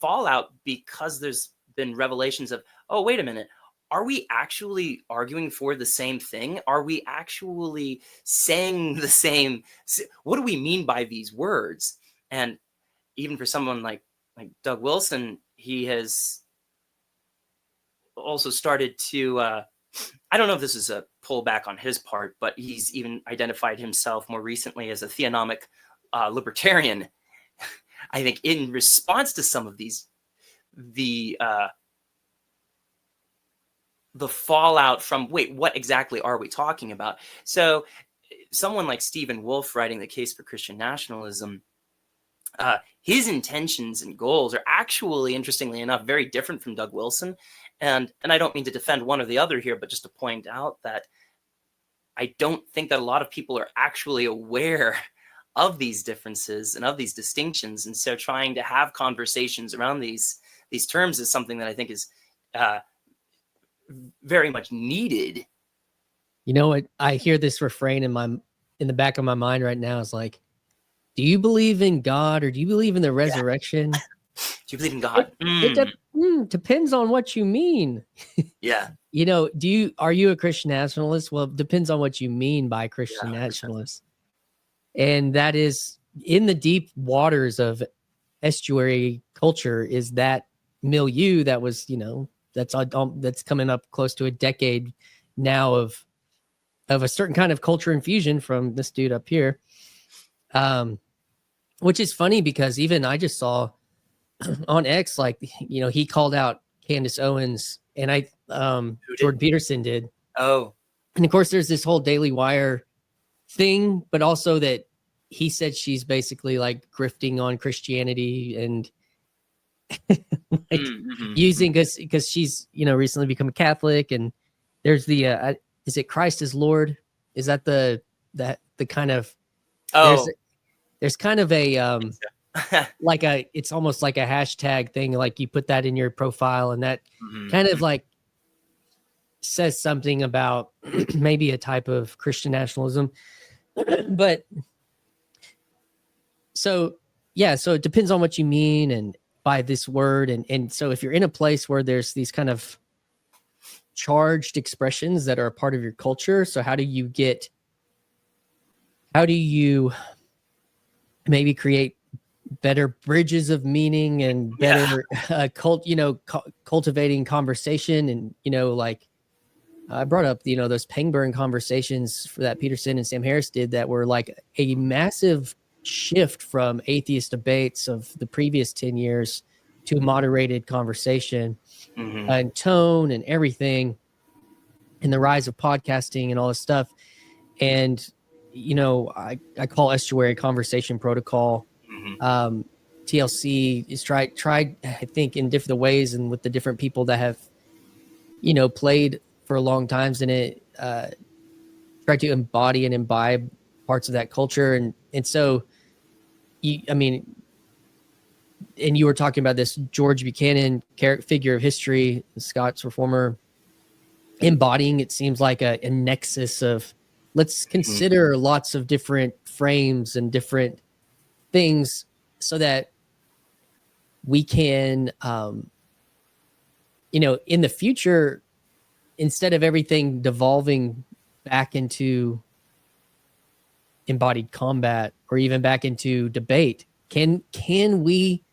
fallout because there's been revelations of, oh, wait a minute, are we actually arguing for the same thing? Are we actually saying the same? What do we mean by these words? And even for someone like Doug Wilson, he has also started to, I don't know if this is a pullback on his part, but he's even identified himself more recently as a theonomic libertarian. I think in response to some of these, the fallout from, wait, what exactly are we talking about? So someone like Stephen Wolfe writing The Case for Christian Nationalism, his intentions and goals are actually, interestingly enough, very different from Doug Wilson. And I don't mean to defend one or the other here, but just to point out that I don't think that a lot of people are actually aware of these differences and of these distinctions. And so trying to have conversations around these terms is something that I think is very much needed. You know what? I hear this refrain in the back of my mind right now. Is like, do you believe in God or do you believe in the resurrection? Yeah. Do you believe in God? It depends on what you mean. Yeah. You know, are you a Christian nationalist? Well, it depends on what you mean by Christian nationalist. And that is in the deep waters of estuary culture is that milieu that was, that's coming up close to a decade now of a certain kind of culture infusion from this dude up here. Which is funny because even I just saw on X, like, he called out Candace Owens, and Who did? Jordan Peterson did. Oh, And of course, there's this whole Daily Wire thing, but also that he said she's basically like grifting on Christianity and like using because she's recently become a Catholic, and there's the is it Christ is Lord? Is that the kind of there's kind of a like it's almost like a hashtag thing, like you put that in your profile, and that kind of like says something about maybe a type of Christian nationalism. But so it depends on what you mean and by this word, and so if you're in a place where there's these kind of charged expressions that are a part of your culture, so how do you maybe create better bridges of meaning and better cultivating conversation? And like I brought up those Pangburn conversations that Peterson and Sam Harris did that were like a massive shift from atheist debates of the previous 10 years to moderated conversation and tone and everything, and the rise of podcasting and all this stuff. And I call estuary conversation protocol. TLC is tried I think in different ways and with the different people that have played for a long times in it, tried to embody and imbibe parts of that culture. And so and you were talking about this George Buchanan figure of history, Scots reformer, embodying, it seems like a nexus of let's consider lots of different frames and different things so that we can, in the future, instead of everything devolving back into embodied combat or even back into debate, can we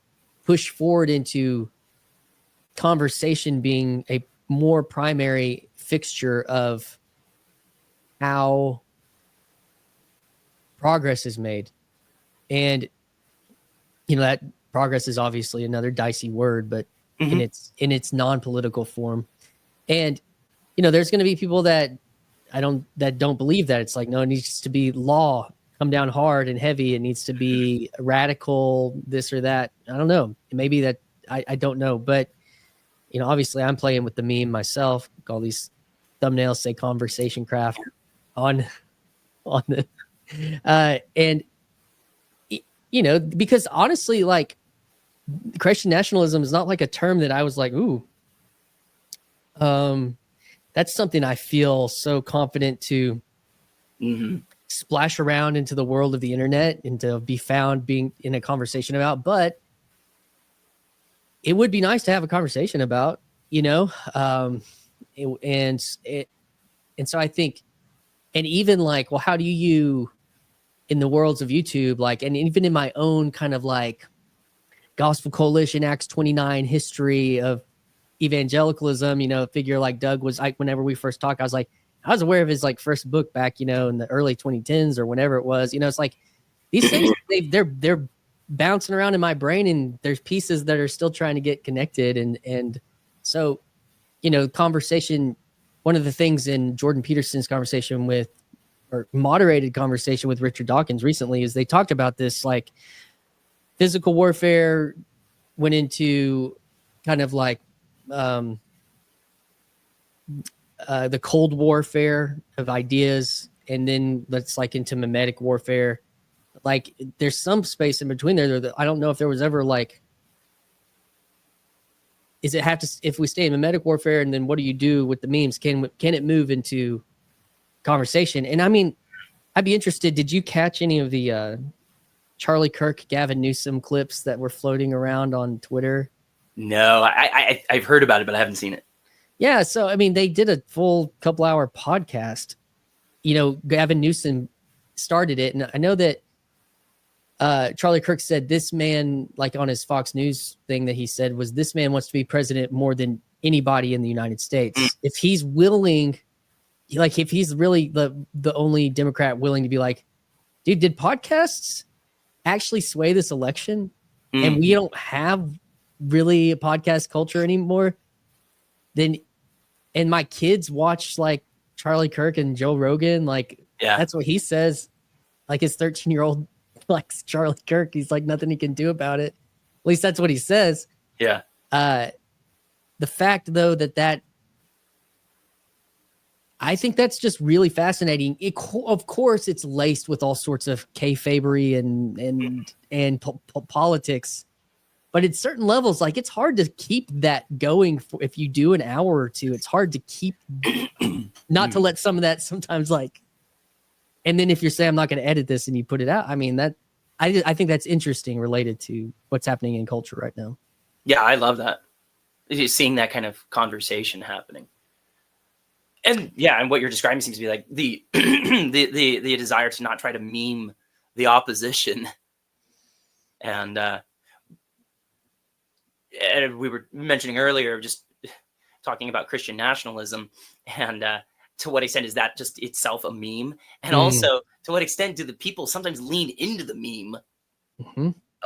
push forward into conversation being a more primary fixture of how progress is made? And that progress is obviously another dicey word, but in its non-political form. And there's going to be people that don't believe that. It's like, no, it needs to be law, come down hard and heavy. It needs to be radical, this or that. I don't know. Maybe that I don't know, but obviously I'm playing with the meme myself. All these thumbnails say conversation craft on the and because honestly, like Christian nationalism is not like a term that I was like, ooh, that's something I feel so confident to splash around into the world of the internet and to be found being in a conversation about. But it would be nice to have a conversation about, and so I think, and even like, well, how do you in the worlds of YouTube, like, and even in my own kind of like Gospel Coalition, Acts 29 history of evangelicalism, figure like Doug was like, whenever we first talked, I was aware of his like first book back, in the early 2010s or whenever it was. It's like these things, they're bouncing around in my brain, and there's pieces that are still trying to get connected. And so, conversation, one of the things in Jordan Peterson's conversation or moderated conversation with Richard Dawkins recently is they talked about this, like physical warfare went into kind of like the cold warfare of ideas, and then let's like into mimetic warfare. Like there's some space in between there that I don't know if there was ever like, if we stay in mimetic warfare, and then what do you do with the memes? Can it move into conversation? And I mean, I'd be interested. Did you catch any of the Charlie Kirk, Gavin Newsom clips that were floating around on Twitter? No, I've heard about it, but I haven't seen it. Yeah. So, I mean, they did a full couple-hour podcast. Gavin Newsom started it. And I know that Charlie Kirk said this man, like on his Fox News thing that he said, was this man wants to be president more than anybody in the United States. If he's willing, like if he's really the only Democrat willing to be like, dude, did podcasts actually sway this election? And we don't have really a podcast culture anymore. then, and my kids watch like Charlie Kirk and Joe Rogan, like that's what he says. Like his 13-year-old likes Charlie Kirk. He's like, nothing he can do about it. At least that's what he says. Yeah. The fact though that I think that's just really fascinating. Of course, it's laced with all sorts of kayfabery and politics, but at certain levels, like it's hard to keep that going. If you do an hour or two, it's hard to keep not to let some of that sometimes like. And then if you're saying I'm not going to edit this and you put it out, I mean that I think that's interesting related to what's happening in culture right now. Yeah, I love that. Seeing that kind of conversation happening. And yeah, and what you're describing seems to be like the the desire to not try to meme the opposition. And we were mentioning earlier, just talking about Christian nationalism, and to what extent is that just itself a meme? And also, to what extent do the people sometimes lean into the meme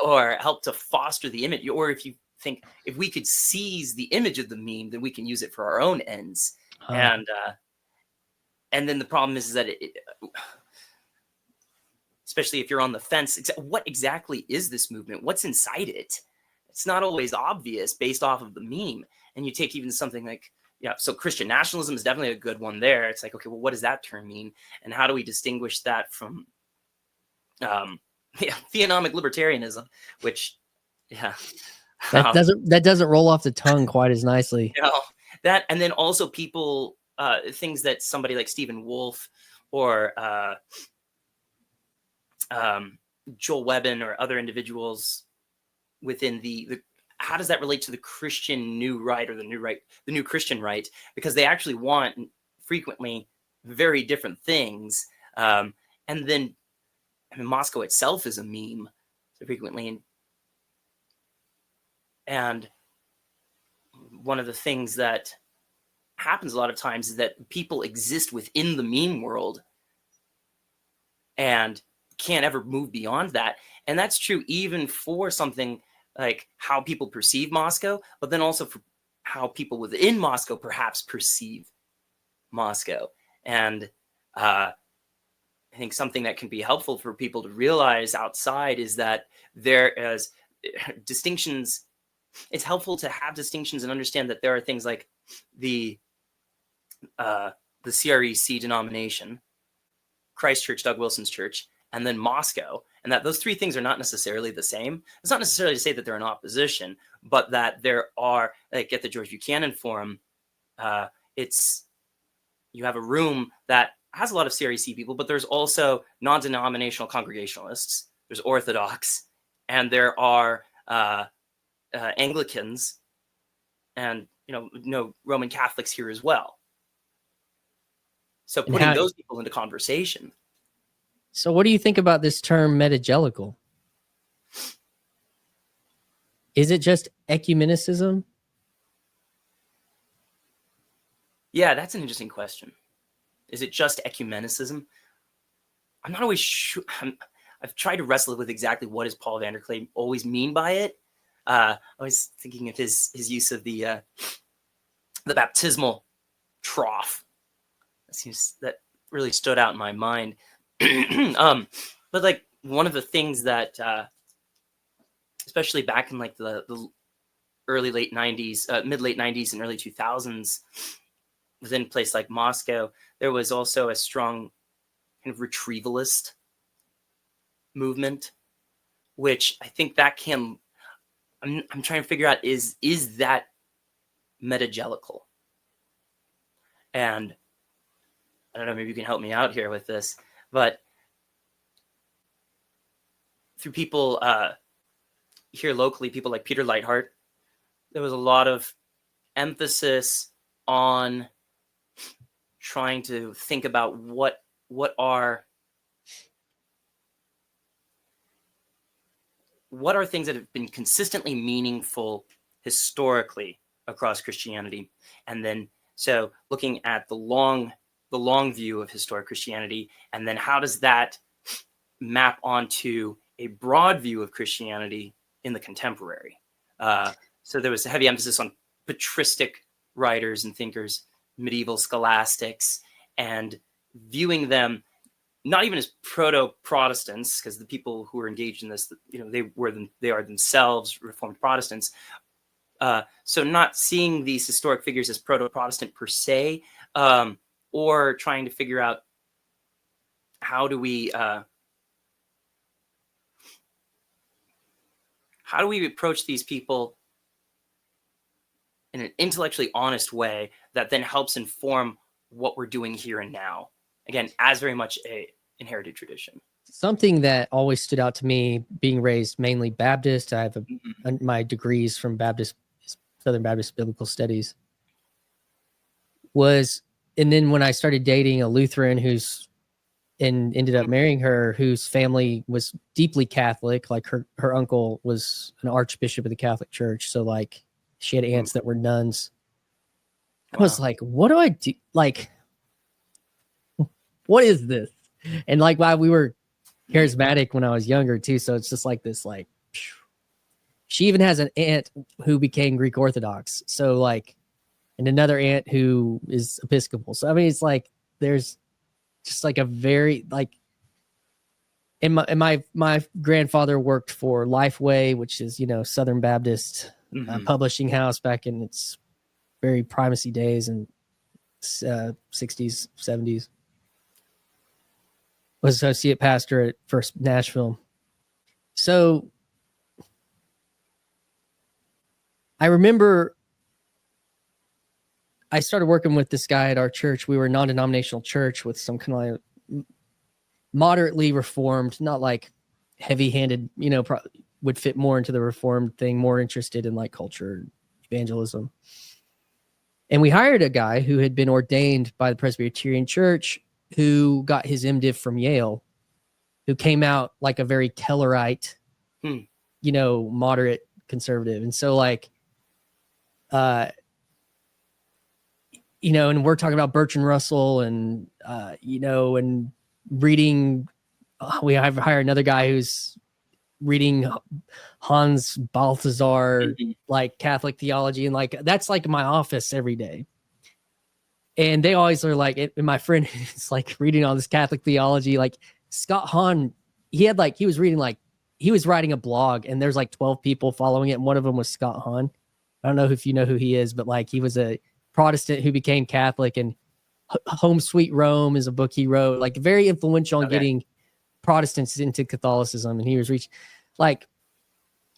or help to foster the image? Or if you think if we could seize the image of the meme, then we can use it for our own ends. And then the problem is that especially if you're on the fence, what exactly is this movement? What's inside it? It's not always obvious based off of the meme. And you take even something like, so Christian nationalism is definitely a good one there. It's like, okay, well, what does that term mean? And how do we distinguish that from theonomic libertarianism, which, that doesn't roll off the tongue quite as nicely. That, and then also people, things that somebody like Stephen Wolfe or Joel Webbin or other individuals within the how does that relate to the Christian new right or the new Christian right? Because they actually want frequently very different things. And then Moscow itself is a meme so frequently. And one of the things that happens a lot of times is that people exist within the meme world and can't ever move beyond that. And that's true even for something like how people perceive Moscow, but then also for how people within Moscow perhaps perceive Moscow. And I think something that can be helpful for people to realize outside is that there is distinctions. It's helpful to have distinctions and understand that there are things like the CREC denomination, Christ Church, Doug Wilson's church, and then Moscow, and that those three things are not necessarily the same. It's not necessarily to say that they're in opposition, but that there are, like at the George Buchanan Forum, you have a room that has a lot of CREC people, but there's also non-denominational Congregationalists, there's Orthodox, and there are Anglicans, and Roman Catholics here as well. So putting those people into conversation. So what do you think about this term metagelical? Is it just ecumenicism? Yeah, that's an interesting question. Is it just ecumenicism? I'm not always sure. I've tried to wrestle with exactly what does Paul Vanderklee always mean by it. I was thinking of his use of the baptismal trough. That really stood out in my mind. But like one of the things that, especially back in like the late 90s, mid-late 90s and early 2000s, within a place like Moscow, there was also a strong kind of retrievalist movement, which I think that can, I'm trying to figure out is that metagelical? And I don't know, maybe you can help me out here with this, but through people here locally, people like Peter Leithart, there was a lot of emphasis on trying to think about what are things that have been consistently meaningful historically across Christianity, and then so looking at the long view of historic Christianity, and then how does that map onto a broad view of Christianity in the contemporary? So there was a heavy emphasis on patristic writers and thinkers, medieval scholastics, and viewing them not even as proto-Protestants, because the people who were engaged in this, they are themselves Reformed Protestants. So not seeing these historic figures as proto-Protestant per se, or trying to figure out how do we approach these people in an intellectually honest way that then helps inform what we're doing here and now. Again, as very much a inherited tradition. Something that always stood out to me, being raised mainly Baptist, I have my degrees from Southern Baptist Biblical Studies, and then when I started dating a Lutheran and ended up marrying her, whose family was deeply Catholic, like her uncle was an archbishop of the Catholic Church. So like she had aunts that were nuns. I was like, what do I do? Like, what is this? And like, while we were charismatic when I was younger too. So it's just like this, like, she even has an aunt who became Greek Orthodox. So like, and another aunt who is Episcopal. So, I mean, it's like, there's just like a very like, and my grandfather worked for Lifeway, which is, Southern Baptist publishing house back in its very primacy days and 60s, 70s. Was associate pastor at First Nashville. So I remember I started working with this guy at our church. We were a non-denominational church with some kind of like moderately reformed, not like heavy-handed, would fit more into the reformed thing, more interested in like culture, evangelism. And we hired a guy who had been ordained by the Presbyterian Church, who got his MDiv from Yale, who came out like a very Kellerite, moderate conservative. And so like, and we're talking about Bertrand Russell and, and reading, we have hired another guy who's reading Hans Balthasar, like Catholic theology. And like, that's like my office every day. And they always are like, and my friend is like reading all this Catholic theology, like Scott Hahn, he was writing a blog and there's like 12 people following it. And one of them was Scott Hahn. I don't know if you know who he is, but like he was a Protestant who became Catholic, and Home Sweet Rome is a book he wrote, like very influential in getting Protestants into Catholicism. And he was reaching like,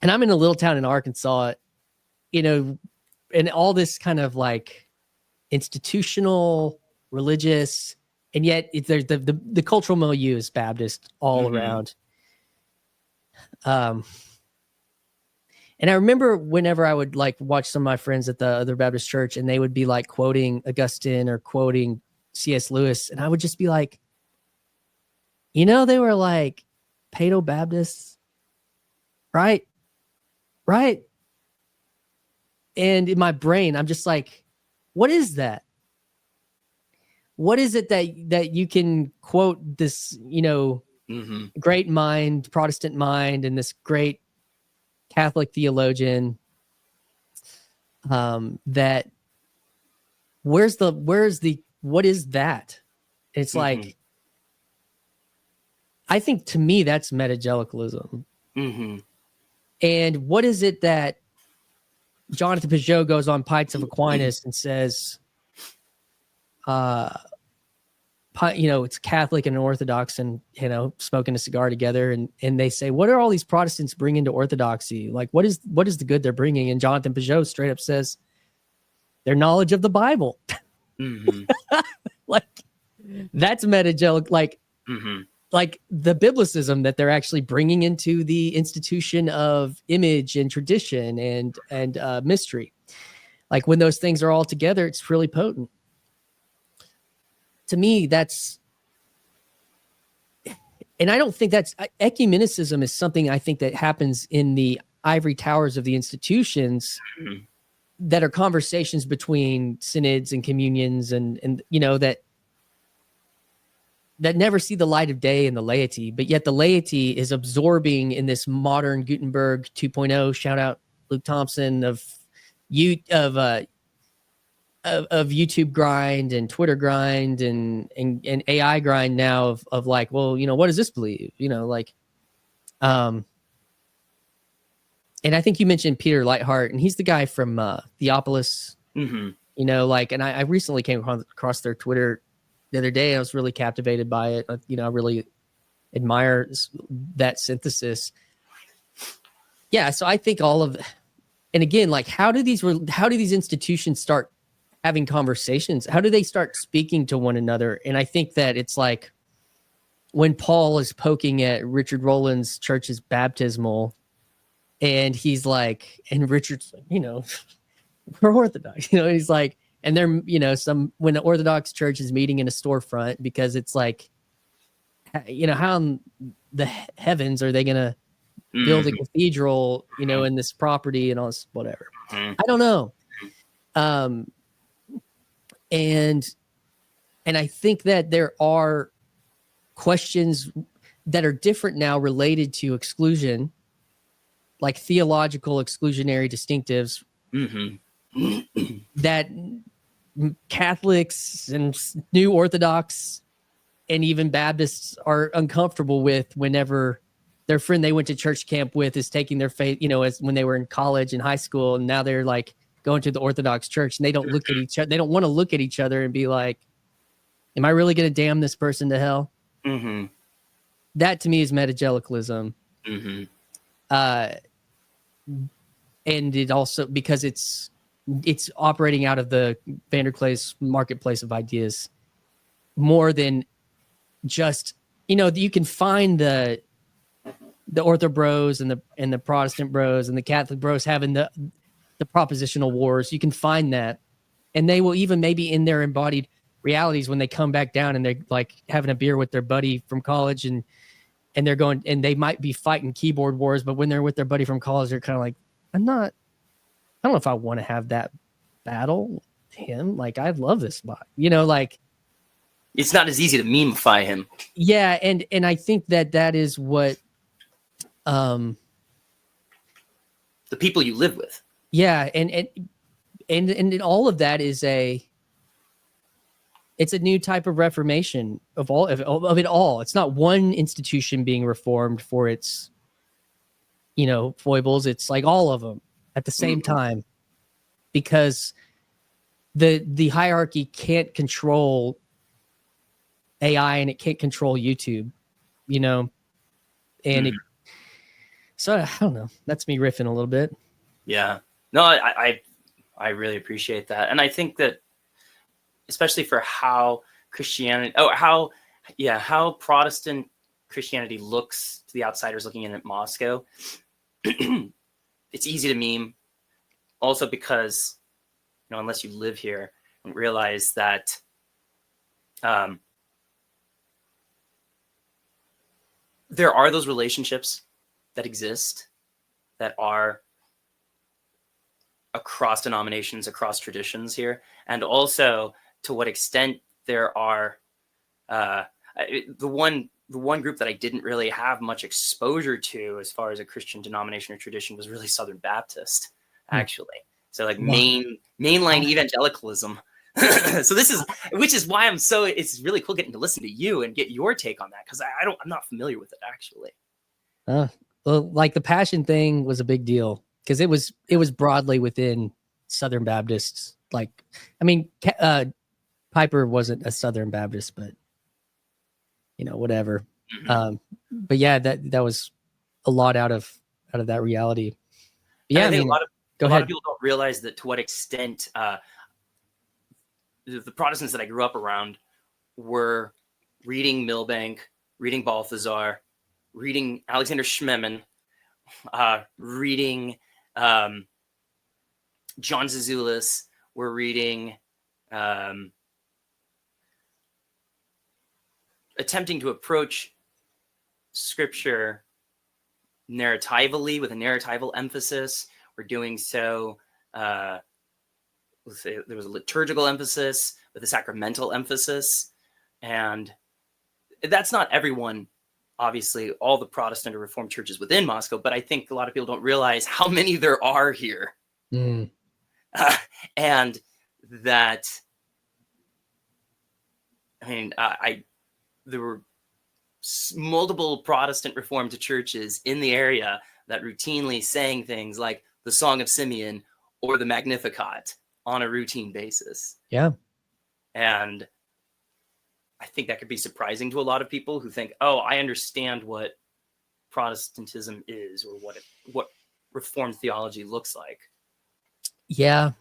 and I'm in a little town in Arkansas, and all this kind of like institutional, religious, and yet there's the cultural milieu is Baptist all around. And I remember whenever I would like watch some of my friends at the other Baptist church, and they would be like quoting Augustine or quoting C.S. Lewis, and I would just be like, they were like Paedo Baptists, right? Right. And in my brain, I'm just like, what is that? What is it that you can quote this, great mind, Protestant mind, and this great Catholic theologian, that what is that? It's like, I think to me, that's metagelicalism. And what is it that Jonathan Peugeot goes on Pints of Aquinas and says, it's Catholic and Orthodox, and smoking a cigar together, and they say, what are all these Protestants bringing to Orthodoxy? Like, what is the good they're bringing? And Jonathan Peugeot straight up says, their knowledge of the Bible. Like, that's metagelic, like the biblicism that they're actually bringing into the institution of image and tradition and mystery. Like, when those things are all together, it's really potent. To me, and I don't think ecumenicism is something I think that happens in the ivory towers of the institutions that are conversations between synods and communions and that never see the light of day in the laity, but yet the laity is absorbing in this modern Gutenberg 2.0, shout out Luke Thompson, of of YouTube grind and Twitter grind and AI grind now of like, well, what does this believe? Like, and I think you mentioned Peter Lightheart, and he's the guy from Theopolis, like, and I recently came across their Twitter the other day. I was really captivated by it. I really admire that synthesis. Yeah. So I think and again, like, how do these institutions start having conversations? How do they start speaking to one another? And I think that it's like when Paul is poking at Richard Rowland's church's baptismal, and he's like, and Richard's like, we're Orthodox, he's like, and they're, when the Orthodox church is meeting in a storefront, because it's like, how in the heavens are they going to build a cathedral, in this property and all this, whatever. I don't know. And I think that there are questions that are different now related to exclusion, like theological exclusionary distinctives, that Catholics and New Orthodox and even Baptists are uncomfortable with whenever their friend they went to church camp with is taking their faith, as when they were in college and high school, and now they're like going to the Orthodox church, and they don't look at each other. They don't want to look at each other and be like, am I really going to damn this person to hell? That to me is metagelicalism. And it also, because it's operating out of the Vanderklay's marketplace of ideas more than just, you can find the Ortho bros and the Protestant bros and the Catholic bros having the propositional wars. You can find that, and they will even maybe in their embodied realities, when they come back down and they're like having a beer with their buddy from college, and they're going, and they might be fighting keyboard wars, but when they're with their buddy from college, they're kind of like, I don't know if I want to have that battle with him. Like, I love this spot, like, it's not as easy to memify him. Yeah. And I think that is what, the people you live with. Yeah. And all of that is it's a new type of reformation of it all. It's not one institution being reformed for its, foibles. It's like all of them at the same time, because the hierarchy can't control AI and it can't control YouTube, and so I don't know. That's me riffing a little bit. Yeah, no, I really appreciate that, and I think that especially for how Christianity, how Protestant Christianity looks to the outsiders looking in at Moscow, it's easy to meme. Also because, unless you live here and realize that there are those relationships that exist that are across denominations, across traditions here, and also to what extent there are the one group that I didn't really have much exposure to as far as a Christian denomination or tradition was really Southern Baptist, actually. So like mainline evangelicalism. So which is why it's really cool getting to listen to you and get your take on that, because I'm not familiar with it actually. Well, like the Passion thing was a big deal because it was broadly within Southern Baptists. Like, I mean, Piper wasn't a Southern Baptist, but whatever. But yeah, that was a lot out of that reality. But yeah, I mean, a lot of people don't realize that to what extent the Protestants that I grew up around were reading Milbank, reading Balthazar, reading Alexander Schmemann, reading John Zizulis, were reading, attempting to approach scripture narratively with a narratival emphasis. We're doing so, let's say there was a liturgical emphasis with a sacramental emphasis. And that's not everyone, obviously, all the Protestant or Reformed churches within Moscow, but I think a lot of people don't realize how many there are here. And that, I mean, there were multiple Protestant Reformed churches in the area that routinely sang things like the Song of Simeon or the Magnificat on a routine basis. Yeah. And I think that could be surprising to a lot of people who think, oh, I understand what Protestantism is, or what Reformed theology looks like. Yeah.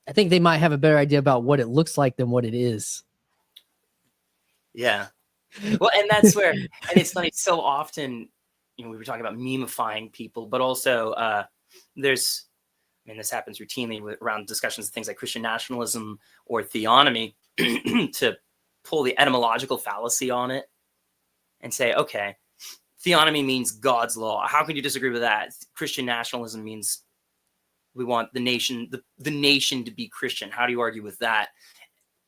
I think they might have a better idea about what it looks like than what it is. Yeah. Well, and that's where, and it's funny, so often, we were talking about memifying people, but also this happens routinely around discussions of things like Christian nationalism or theonomy to pull the etymological fallacy on it and say, okay, theonomy means God's law. How can you disagree with that? Christian nationalism means we want the nation to be Christian. How do you argue with that?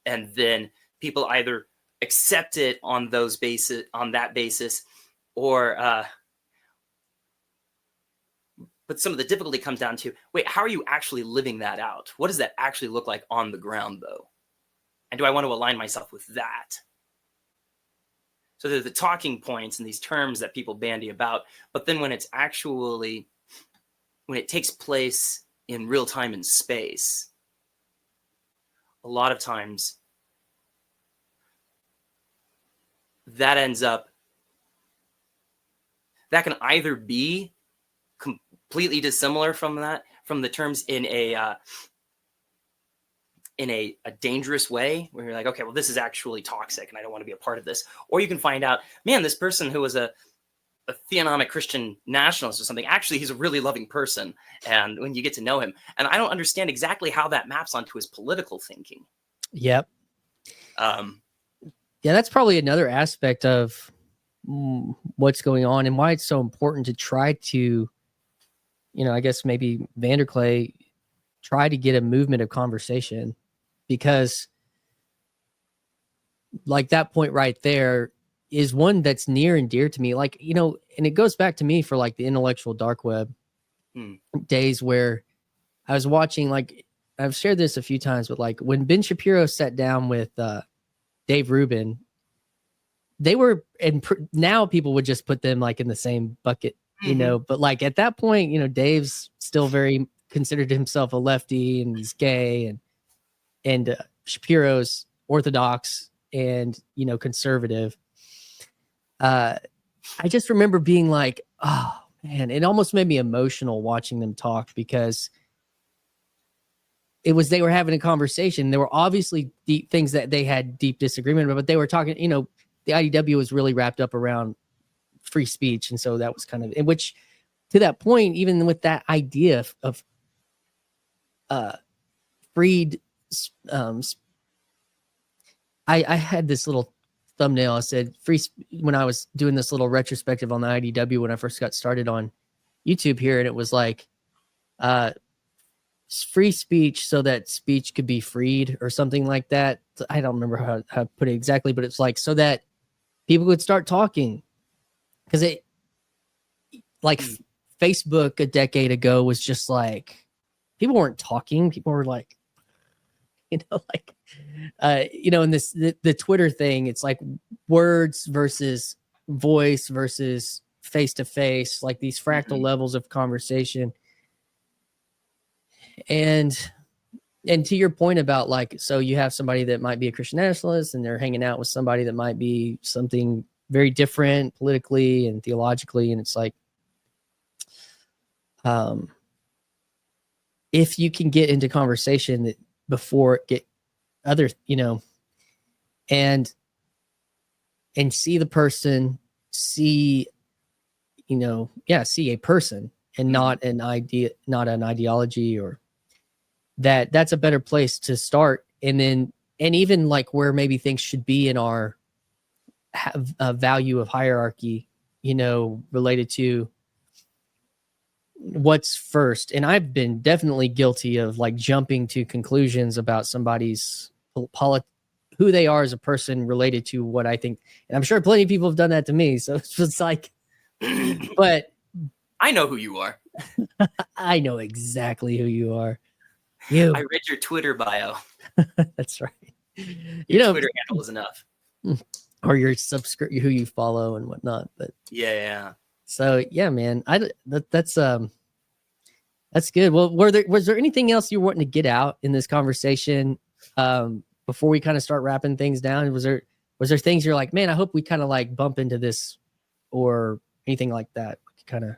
And then people either accept it on that basis, or but some of the difficulty comes down to, wait, how are you actually living that out? What does that actually look like on the ground, though? And do I want to align myself with that? So there's the talking points and these terms that people bandy about, but then when it takes place in real time and space, a lot of times that can either be completely dissimilar from the terms in a dangerous way, where you're like, okay, well, this is actually toxic and I don't want to be a part of this. Or you can find out, man, this person who was a theonomic Christian nationalist or something, actually, he's a really loving person. And when you get to know him, and I don't understand exactly how that maps onto his political thinking. Yep. Yeah, that's probably another aspect of what's going on and why it's so important to try to, I guess maybe Vanderklay try to get a movement of conversation, because like that point right there is one that's near and dear to me. Like, and it goes back to me for like the intellectual dark web days, where I was watching, like, I've shared this a few times, but like when Ben Shapiro sat down with Dave Rubin, they were, and now people would just put them like in the same bucket, but like at that point, Dave's still very considered himself a lefty and he's gay, and Shapiro's orthodox and, conservative. I just remember being like, oh man, it almost made me emotional watching them talk, because they were having a conversation. There were obviously deep things that they had deep disagreement about, but they were talking, the IDW was really wrapped up around free speech. And so that was kind of, in which, to that point, even with that idea of freed, I had this little thumbnail. I said free, when I was doing this little retrospective on the IDW when I first got started on YouTube here, and it was like free speech so that speech could be freed or something like that. I don't remember how to put it exactly, but it's like so that people could start talking, because it, like, Facebook a decade ago was just like people weren't talking. People were like, and this the Twitter thing, it's like words versus voice versus face to face, like these fractal levels of conversation. And to your point about, like, so you have somebody that might be a Christian nationalist and they're hanging out with somebody that might be something very different politically and theologically, and it's like, if you can get into conversation that before get other, and see the person, see a person and not an idea, not an ideology, or that's a better place to start. And even like where maybe things should be in our value of hierarchy, related to what's first. And I've been definitely guilty of like jumping to conclusions about somebody's who they are as a person related to what I think. And I'm sure plenty of people have done that to me. So it's just like, but I know who you are. I know exactly who you are. You. I read your Twitter bio. That's right. Your Twitter handle is enough. Or your who you follow and whatnot. But yeah. So yeah, man, that's good. Well, was there anything else you were wanting to get out in this conversation before we kind of start wrapping things down? Was there things you're like, man, I hope we kind of like bump into this or anything like that? Kind of.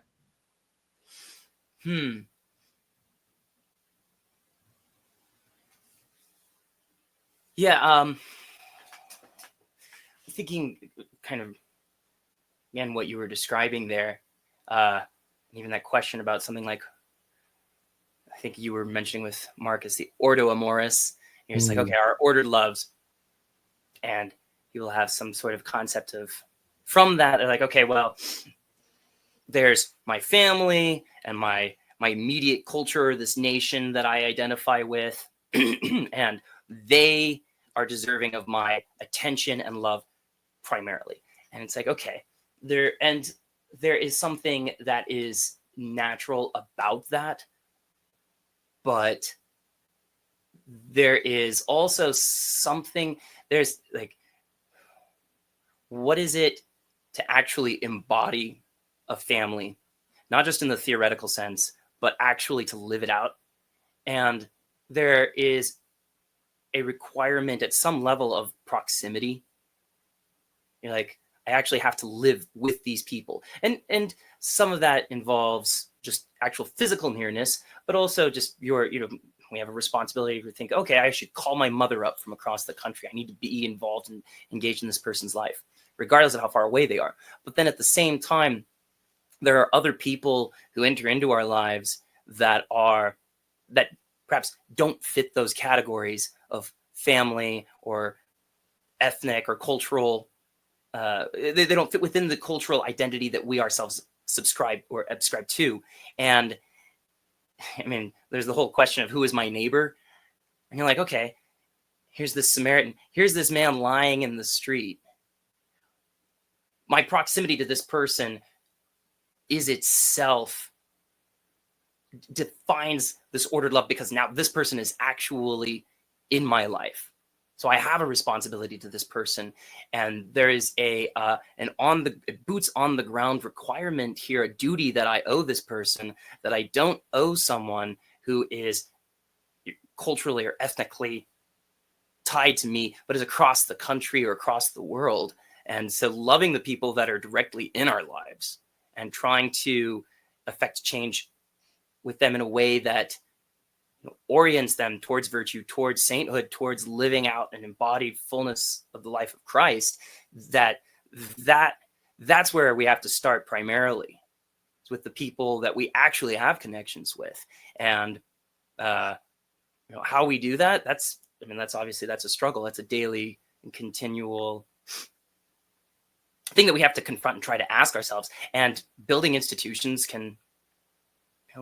Yeah. I'm thinking kind of, again, what you were describing there, even that question about something like, I think you were mentioning with Marcus, the ordo amoris. You're just like, okay, our ordered loves. And you will have some sort of concept of, from that, they're like, okay, well, there's my family and my immediate culture, this nation that I identify with, and they are deserving of my attention and love primarily. And it's like, okay, there is something that is natural about that, but there is also something, there's like, what is it to actually embody a family, not just in the theoretical sense, but actually to live it out? And there is a requirement at some level of proximity. You're like, I actually have to live with these people. And some of that involves just actual physical nearness, but also just we have a responsibility to think, okay, I should call my mother up from across the country. I need to be involved and engaged in this person's life, regardless of how far away they are. But then at the same time, there are other people who enter into our lives that perhaps don't fit those categories of family or ethnic or cultural. They don't fit within the cultural identity that we ourselves subscribe to. And I mean, there's the whole question of who is my neighbor? And you're like, okay, here's this Samaritan. Here's this man lying in the street. My proximity to this person is itself defines this ordered love, because now this person is actually in my life. So I have a responsibility to this person, and there is an boots on the ground requirement here, a duty that I owe this person that I don't owe someone who is culturally or ethnically tied to me, but is across the country or across the world. And so loving the people that are directly in our lives and trying to affect change with them in a way that orients them towards virtue, towards sainthood, towards living out an embodied fullness of the life of Christ, that's where we have to start primarily. It's with the people that we actually have connections with. And how we do that, that's obviously, that's a struggle. That's a daily and continual thing that we have to confront and try to ask ourselves. And building institutions can,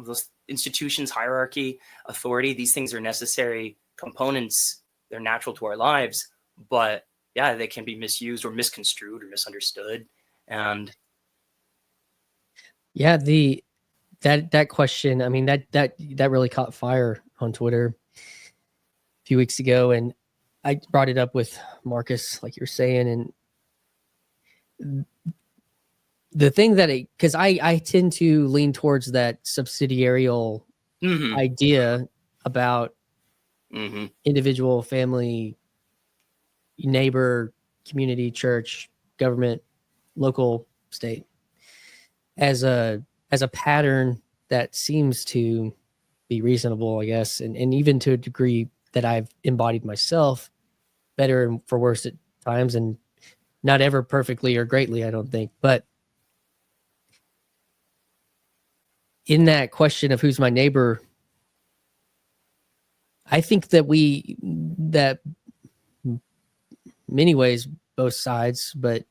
those institutions, hierarchy, authority, these things are necessary components. They're natural to our lives, but yeah, they can be misused or misconstrued or misunderstood. And yeah, that question, I mean, that really caught fire on Twitter a few weeks ago, and I brought it up with Marcus, like you're saying, and the thing that because I tend to lean towards that subsidiarial idea about individual, family, neighbor, community, church, government, local, state, as a pattern that seems to be reasonable, I guess, and even to a degree that I've embodied myself, better and for worse at times, and not ever perfectly or greatly, I don't think. But in that question of who's my neighbor, I think that many ways, both sides, but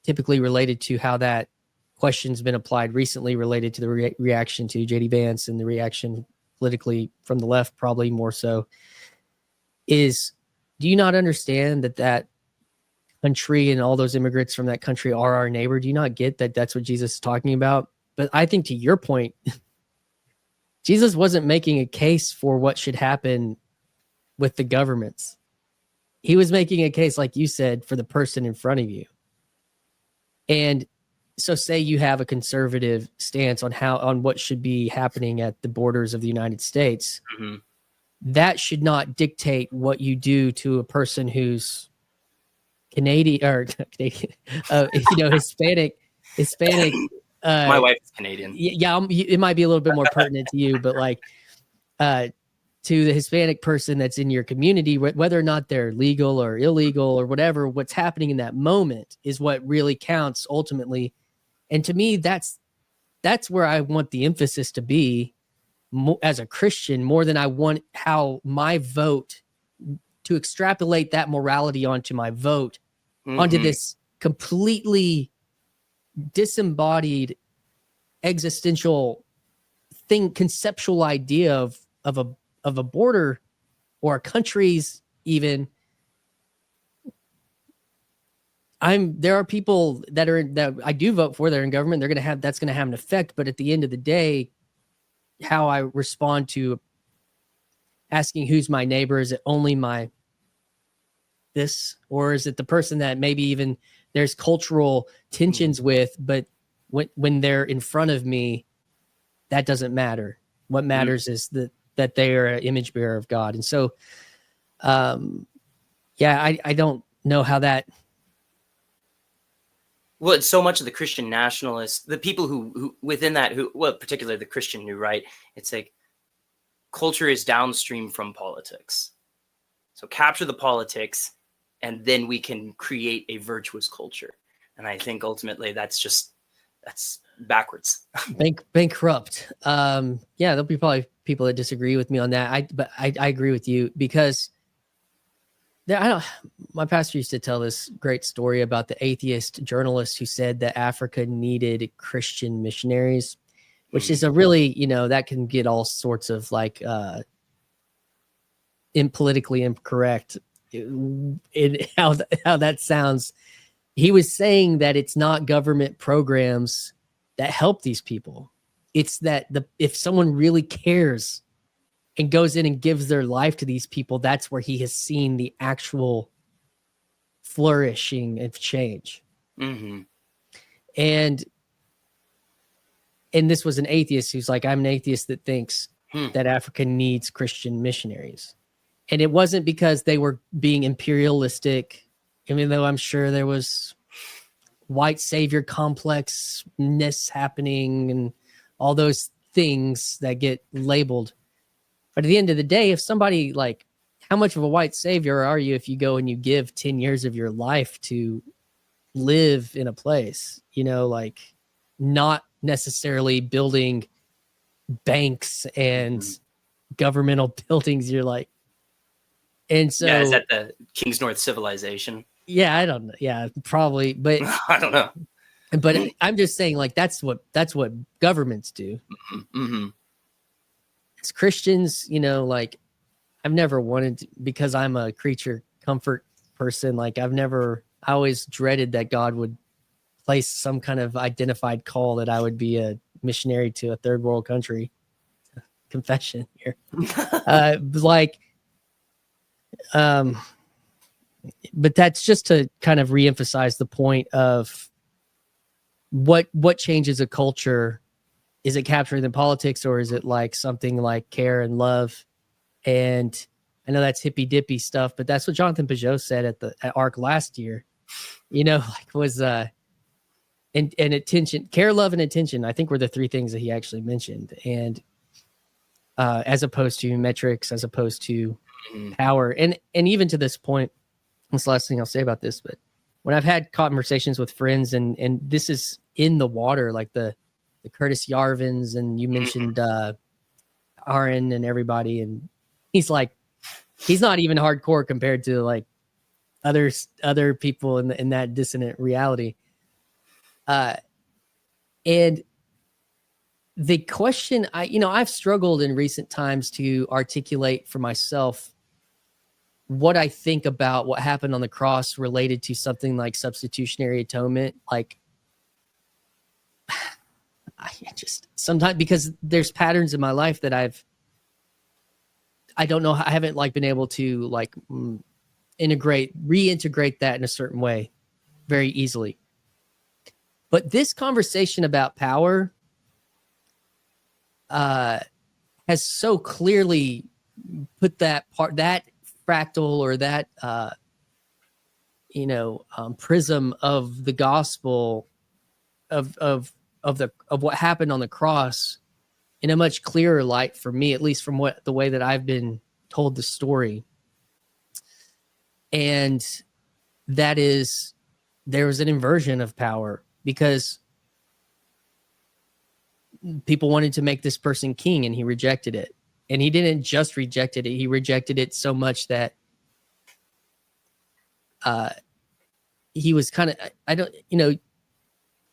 typically related to how that question's been applied recently, related to the reaction to J.D. Vance and the reaction politically from the left, probably more so, is, do you not understand that country and all those immigrants from that country are our neighbor? Do you not get that that's what Jesus is talking about? But I think, to your point, Jesus wasn't making a case for what should happen with the governments. He was making a case, like you said, for the person in front of you. And so say you have a conservative stance on what should be happening at the borders of the United States. Mm-hmm. That should not dictate what you do to a person who's Canadian or Canadian, Hispanic. My wife is Canadian. Yeah, it might be a little bit more pertinent to you, but like to the Hispanic person that's in your community, whether or not they're legal or illegal or whatever, what's happening in that moment is what really counts ultimately. And to me, that's where I want the emphasis to be as a Christian, more than I want how my vote, to extrapolate that morality onto my vote, onto this completely disembodied existential thing, conceptual idea of a border or a country's even. There are people that I do vote for that are in government. That's going to have an effect. But at the end of the day, how I respond to asking who's my neighbor, is it only this, or is it the person that maybe even there's cultural tensions with, but when they're in front of me, that doesn't matter. What matters is that they are an image bearer of God. And so, I don't know how that. Well, it's so much of the Christian nationalists, the people who within that, particularly the Christian New Right, it's like culture is downstream from politics. So capture the politics, and then we can create a virtuous culture. And I think ultimately that's backwards. Bankrupt. There'll be probably people that disagree with me on that. But I agree with you, because my pastor used to tell this great story about the atheist journalist who said that Africa needed Christian missionaries, which is a really, that can get all sorts of like politically incorrect in how that sounds. He was saying that it's not government programs that help these people. It's that if someone really cares and goes in and gives their life to these people, that's where he has seen the actual flourishing of change. Mm-hmm. And this was an atheist who's like, I'm an atheist that thinks that Africa needs Christian missionaries. And it wasn't because they were being imperialistic, even though I'm sure there was white savior complexness happening and all those things that get labeled. But at the end of the day, if somebody like, how much of a white savior are you if you go and you give 10 years of your life to live in a place, like not necessarily building banks and governmental buildings? You're like, and so is that the King's North civilization? Yeah, I don't know. Yeah, probably, but I don't know. But I'm just saying, like, that's what governments do. Mm-hmm. As Christians, like, I've never wanted to, because I'm a creature comfort person. Like, I always dreaded that God would place some kind of identified call that I would be a missionary to a third world country. Confession here. But that's just to kind of reemphasize the point of what changes a culture. Is it capturing the politics, or is it like something like care and love? And I know that's hippy dippy stuff, but that's what Jonathan Peugeot said at ARC last year. Was and attention, care, love, and attention, I think, were the three things that he actually mentioned. And as opposed to metrics, as opposed to power. And even to this point, that's the last thing I'll say about this, but when I've had conversations with friends, and this is in the water, like the Curtis Yarvins, and you mentioned Aaron and everybody, and he's like, he's not even hardcore compared to like other people in that dissonant reality. And the question I've struggled in recent times to articulate for myself what I think about what happened on the cross related to something like substitutionary atonement. Like, I just sometimes, because there's patterns in my life that I don't know, I haven't like been able to like reintegrate that in a certain way very easily. But this conversation about power has so clearly put that fractal or that prism of the gospel of what happened on the cross in a much clearer light for me, at least from the way that I've been told the story. And that is, there was an inversion of power because people wanted to make this person king, and he rejected it. And he didn't just reject it; he rejected it so much that he was kind of,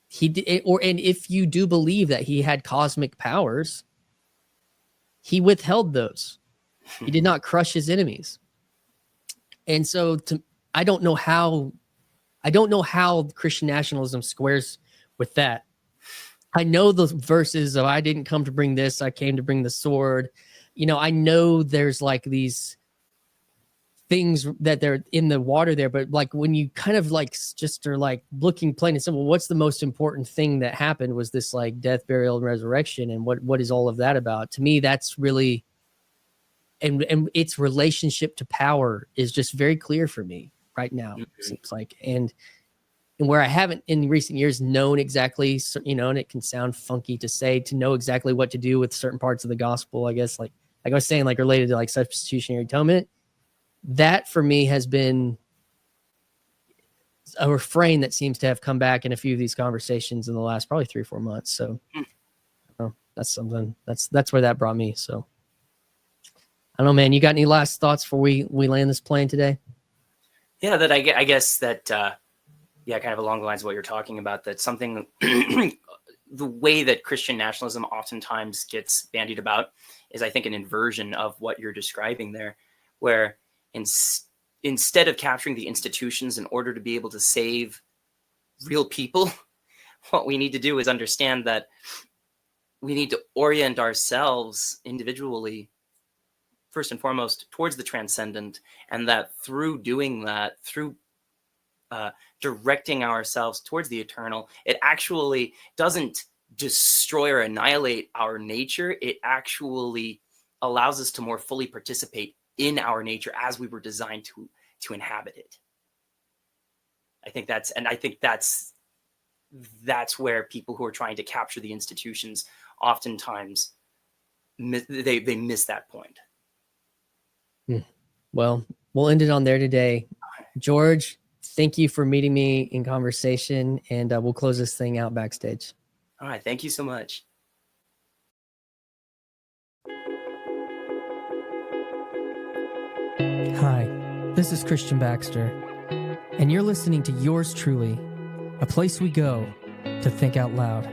he did, and if you do believe that he had cosmic powers, he withheld those. He did not crush his enemies. And so I don't know how Christian nationalism squares with that. I know the verses of I didn't come to bring this, I came to bring the sword. I know there's like these things that they're in the water there, but like when you kind of like just are like looking plain and simple, what's the most important thing that happened was this like death, burial, and resurrection, and what is all of that about? To me, that's really, and its relationship to power is just very clear for me right now. Mm-hmm. It seems like, and where I haven't in recent years known exactly, and it can sound funky to say, to know exactly what to do with certain parts of the gospel, I guess, like I was saying, like related to like substitutionary atonement. That for me has been a refrain that seems to have come back in a few of these conversations in the last probably 3 or 4 months. So that's something that's where that brought me. So I don't know, man, you got any last thoughts before we land this plane today? Yeah, that I guess that, kind of along the lines of what you're talking about, that something, the way that Christian nationalism oftentimes gets bandied about is, I think, an inversion of what you're describing there, where instead of capturing the institutions in order to be able to save real people, what we need to do is understand that we need to orient ourselves individually, first and foremost, towards the transcendent, and that through doing that, through directing ourselves towards the eternal, it actually doesn't destroy or annihilate our nature. It actually allows us to more fully participate in our nature as we were designed to inhabit it. I think that's where people who are trying to capture the institutions oftentimes they miss that point. Well, we'll end it on there today. George, thank you for meeting me in conversation, and we'll close this thing out backstage. All right. Thank you so much. Hi, this is Christian Baxter, and you're listening to Yours Truly, a place we go to think out loud.